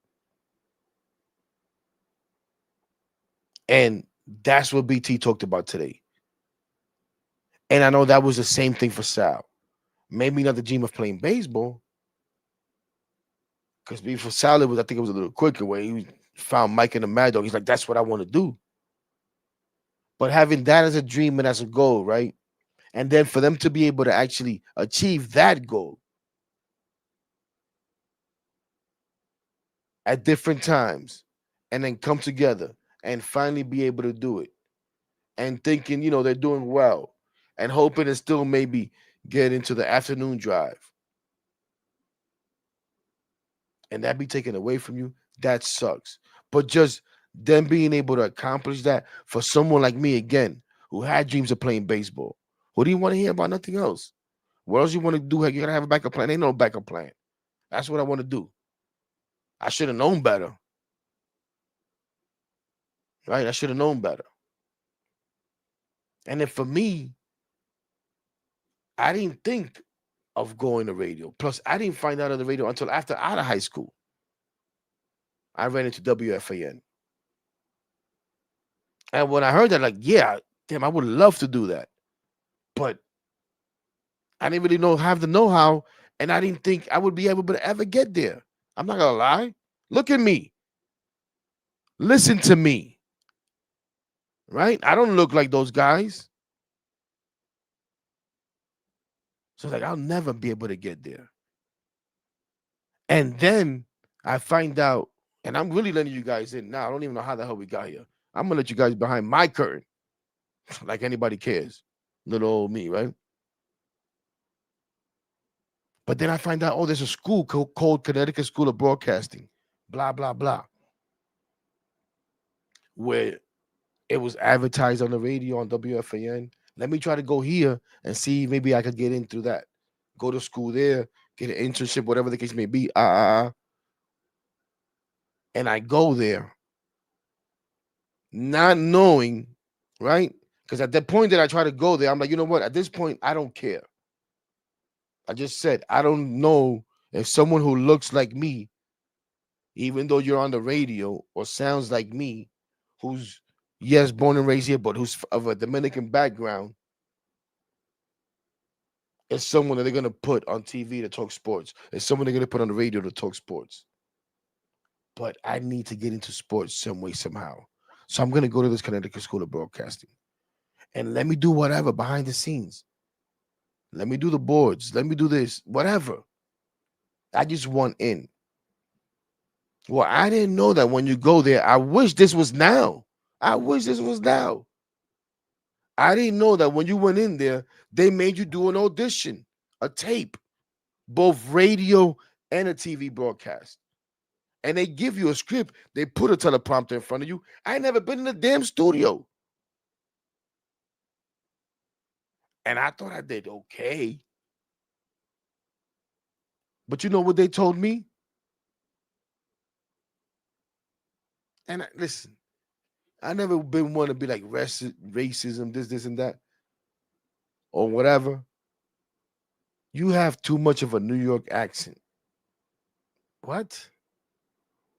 [SPEAKER 2] And that's what BT talked about today. And I know that was the same thing for Sal. Maybe not the dream of playing baseball, because before Sal, I think it was a little quicker where he found Mike and the Mad Dog. He's like, that's what I want to do. But having that as a dream and as a goal, right? And then for them to be able to actually achieve that goal at different times and then come together and finally be able to do it and thinking, they're doing well and hoping to still maybe get into the afternoon drive and that be taken away from you, that sucks. But just them being able to accomplish that for someone like me, again, who had dreams of playing baseball, who didn't want to hear about nothing else. What else you want to do? You gotta have a backup plan. Ain't no backup plan. That's what I want to do. I should have known better, right? I should have known better. And then for me, I didn't think of going to radio. Plus, I didn't find out of the radio until after out of high school. I ran into WFAN. And when I heard that, like, yeah, damn, I would love to do that. But I didn't really have the know-how, and I didn't think I would be able to ever get there. I'm not gonna lie. Look at me. Listen to me. Right? I don't look like those guys. So like I'll never be able to get there. And then I find out, and I'm really letting you guys in now. I don't even know how the hell we got here. I'm gonna let you guys behind my curtain, like anybody cares. Little old me, right? But then I find out, oh, there's a school called Connecticut School of Broadcasting, blah, blah, blah, where it was advertised on the radio on WFAN. Let me try to go here and see maybe I could get in through that. Go to school there, get an internship, whatever the case may be. And I go there, not knowing, right? Because at that point that I try to go there, I'm like, you know what? At this point, I don't care. I just said, I don't know if someone who looks like me, even though you're on the radio, or sounds like me, who's, yes, born and raised here, but who's of a Dominican background, is someone that they're going to put on TV to talk sports. It's someone they're going to put on the radio to talk sports. But I need to get into sports some way, somehow. So I'm going to go to this Connecticut School of Broadcasting. And let me do whatever behind the scenes. Let me do the boards. Let me do this, whatever. I just want in. Well, I didn't know that when you go there. I wish this was now. I wish this was now. I didn't know that when you went in there, they made you do an audition, a tape, both radio and a TV broadcast. And they give you a script. They put a teleprompter in front of you. I ain't never been in a damn studio. And I thought I did okay. But you know what they told me? And listen, I never been one to be like racism, this, and that, or whatever. You have too much of a New York accent. What?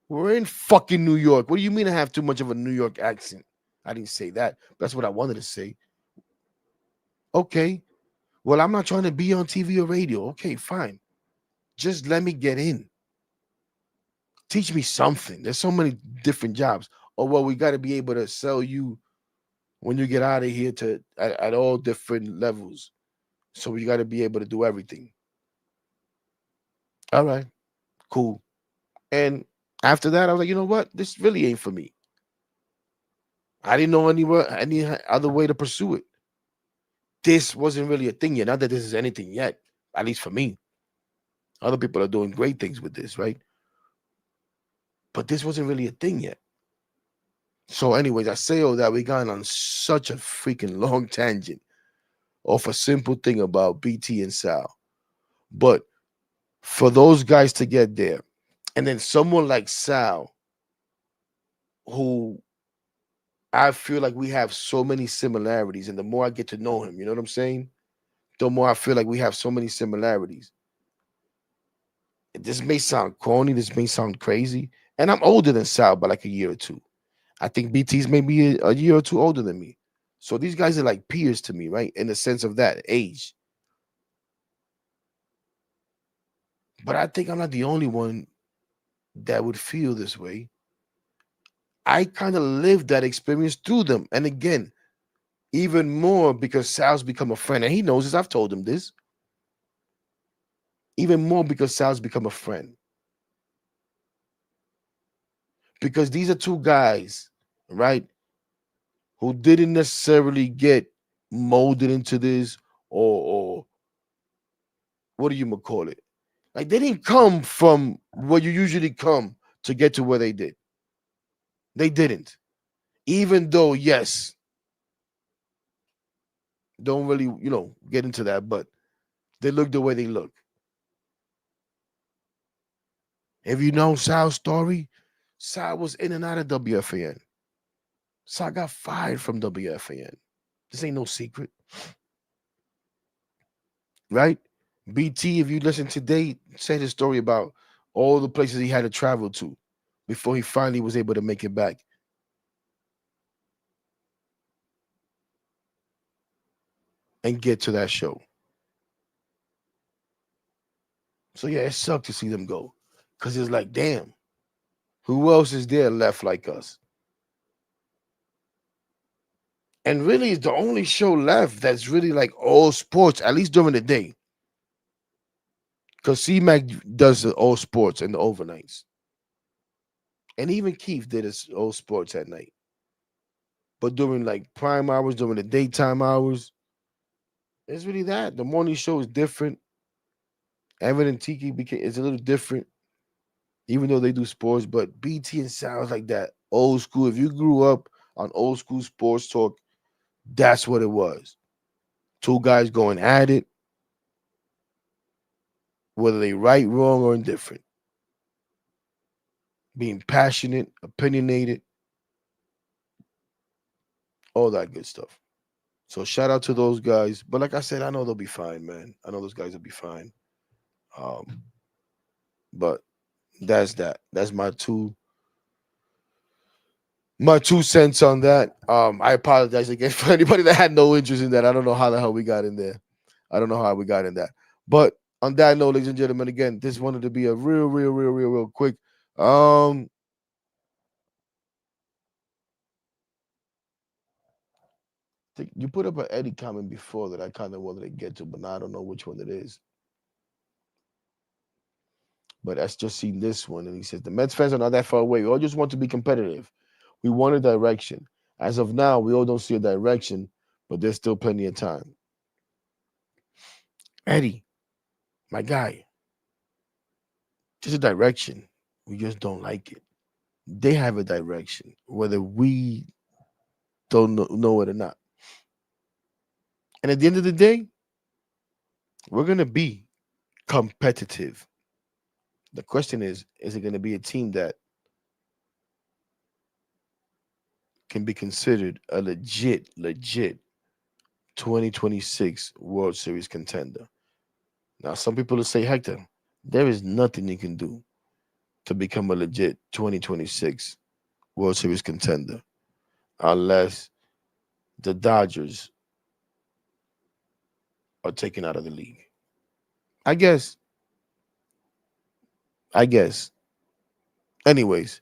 [SPEAKER 2] We're in fucking New York. What do you mean I have too much of a New York accent? I didn't say that. That's what I wanted to say. Okay. Well, I'm not trying to be on TV or radio. Okay, fine. Just let me get in. Teach me something. There's so many different jobs. Or well, we got to be able to sell you when you get out of here to at all different levels. So we got to be able to do everything. All right, cool. And after that, I was like, you know what? This really ain't for me. I didn't know any other way to pursue it. This wasn't really a thing yet. Not that this is anything yet, at least for me. Other people are doing great things with this, right? But this wasn't really a thing yet. So, anyways, I say all that we got on such a freaking long tangent off a simple thing about BT and Sal. But for those guys to get there, and then someone like Sal, who I feel like we have so many similarities, and the more I get to know him, you know what I'm saying? The more I feel like we have so many similarities. This may sound corny, this may sound crazy, and I'm older than Sal by like a year or two. I think BT's maybe a year or two older than me. So these guys are like peers to me, right? In the sense of that age. But I think I'm not the only one that would feel this way. I kind of lived that experience through them. And again, even more because Sal's become a friend. And he knows this. I've told him this. Even more because Sal's become a friend. Because these are two guys, right, who didn't necessarily get molded into this or what do you call it? Like they didn't come from where you usually come to get to where they did. They didn't. Even though, yes, don't really, get into that, but they look the way they look. If you know Sal's story, Sal was in and out of WFAN. Sal got fired from WFAN. This ain't no secret, right? BT, if you listen today, said his story about all the places he had to travel to before he finally was able to make it back. And get to that show. So yeah, it sucked to see them go. Cause it's like, damn, who else is there left like us? And really it's the only show left that's really like all sports, at least during the day. Cause C-Mac does the all sports and the overnights. And even Keith did his all sports at night. But during like prime hours, during the daytime hours, it's really that. The morning show is different. Evan and Tiki is a little different, even though they do sports. But BT and sounds like that old school. If you grew up on old school sports talk, that's what it was. Two guys going at it, whether they right, wrong, or indifferent. Being passionate, opinionated, all that good stuff. So shout out to those guys. But like I said, I know they'll be fine, man. I know those guys will be fine. Um, but that's that. That's my two cents on that. I apologize again for anybody that had no interest in that. I don't know how the hell we got in there. I don't know how we got in that. But on that note, ladies and gentlemen, again, this wanted to be a real quick. You put up an Eddie comment before that I kind of wanted to get to, but now I don't know which one it is. But I just seen this one, and he says the Mets fans are not that far away. We all just want to be competitive. We want a direction. As of now, we all don't see a direction, but there's still plenty of time. Eddie, my guy, there's a direction. We just don't like it. They have a direction, whether we don't know it or not. And at the end of the day, we're going to be competitive. The question is it going to be a team that can be considered a legit 2026 World Series contender. Now, some people will say, Hector, there is nothing you can do to become a legit 2026 World Series contender unless the Dodgers are taken out of the league. I guess. Anyways,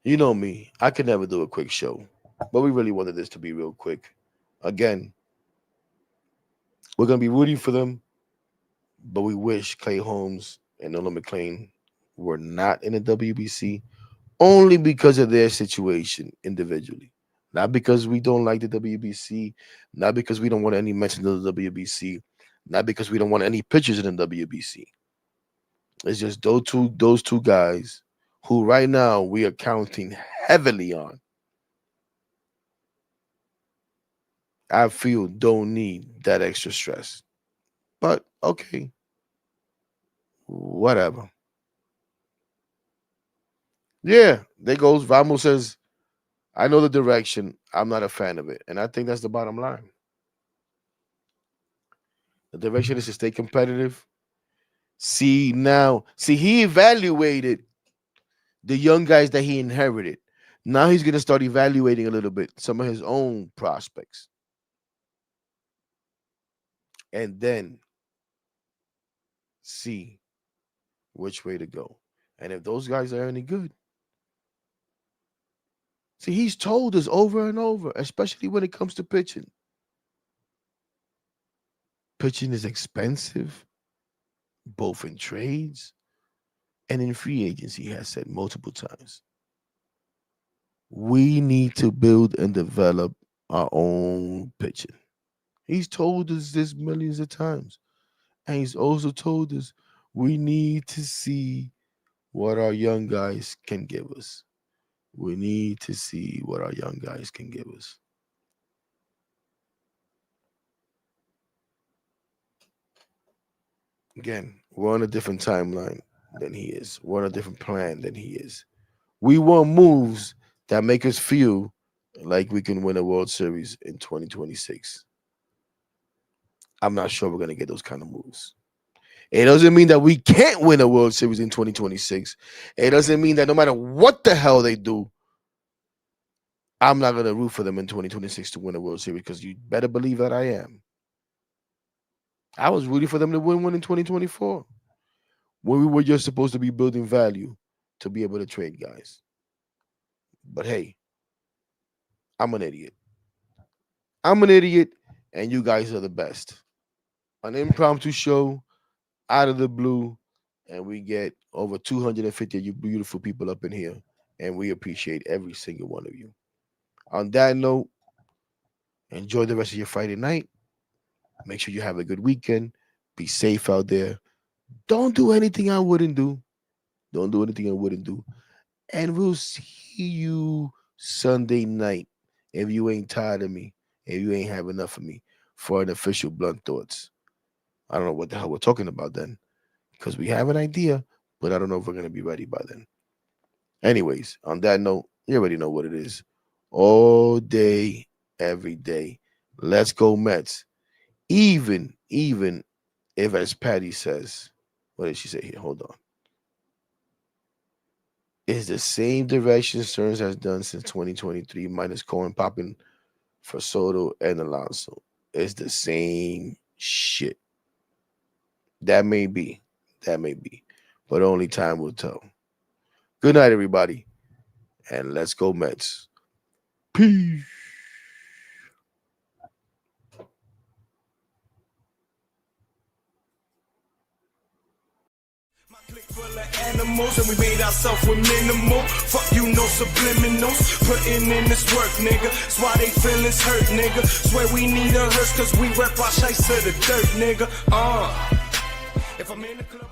[SPEAKER 2] you know me. I could never do a quick show, but we really wanted this to be real quick. Again, we're going to be rooting for them, but we wish Clay Holmes and Holmes and McLean were not in the WBC only because of their situation individually. Not because we don't like the WBC, not because we don't want any mention of the WBC, not because we don't want any pictures in the WBC. It's just those two guys who right now we are counting heavily on. I feel don't need that extra stress. But okay. Whatever. Yeah, there goes. Vamos says, I know the direction. I'm not a fan of it. And I think that's the bottom line. The direction is to stay competitive. See, he evaluated the young guys that he inherited. Now he's going to start evaluating a little bit some of his own prospects. And then see which way to go. And if those guys are any good. See, he's told us over and over, especially when it comes to pitching. Pitching is expensive, both in trades and in free agency, he has said multiple times. We need to build and develop our own pitching. He's told us this millions of times. And he's also told us we need to see what our young guys can give us. We need to see what our young guys can give us. Again, we're on a different timeline than he is. We're on a different plan than he is. We want moves that make us feel like we can win a World Series in 2026. I'm not sure we're going to get those kind of moves. It doesn't mean that we can't win a World Series in 2026. It doesn't mean that no matter what the hell they do, I'm not going to root for them in 2026 to win a World Series, because you better believe that I am. I was rooting for them to win one in 2024 when we were just supposed to be building value to be able to trade guys. But hey, I'm an idiot. And you guys are the best. An impromptu show out of the blue, and we get over 250 of you beautiful people up in here, and we appreciate every single one of you. On that note, enjoy the rest of your Friday night. Make sure you have a good weekend. Be safe out there. Don't do anything I wouldn't do. And we'll see you Sunday night, if you ain't tired of me, if you ain't have enough of me, for an official Blunt Thoughts. I don't know what the hell we're talking about then, because we have an idea, but I don't know if we're going to be ready by then. Anyways, on that note, you already know what it is. All day, every day. Let's go Mets. Even if, as Patty says, what did she say here? Hold on. It's the same direction Stearns has done since 2023, minus Cohen popping for Soto and Alonso. It's the same shit. That may be. But only time will tell. Good night, everybody. And let's go Mets. Peace.
[SPEAKER 1] Full of animals, and we made ourselves with minimal. Fuck you, no subliminals. Putting in this work, nigga. That's why they feelings hurt, nigga. Swear we need a hearse, cause we rep our shites to the dirt, nigga. If I'm in the club,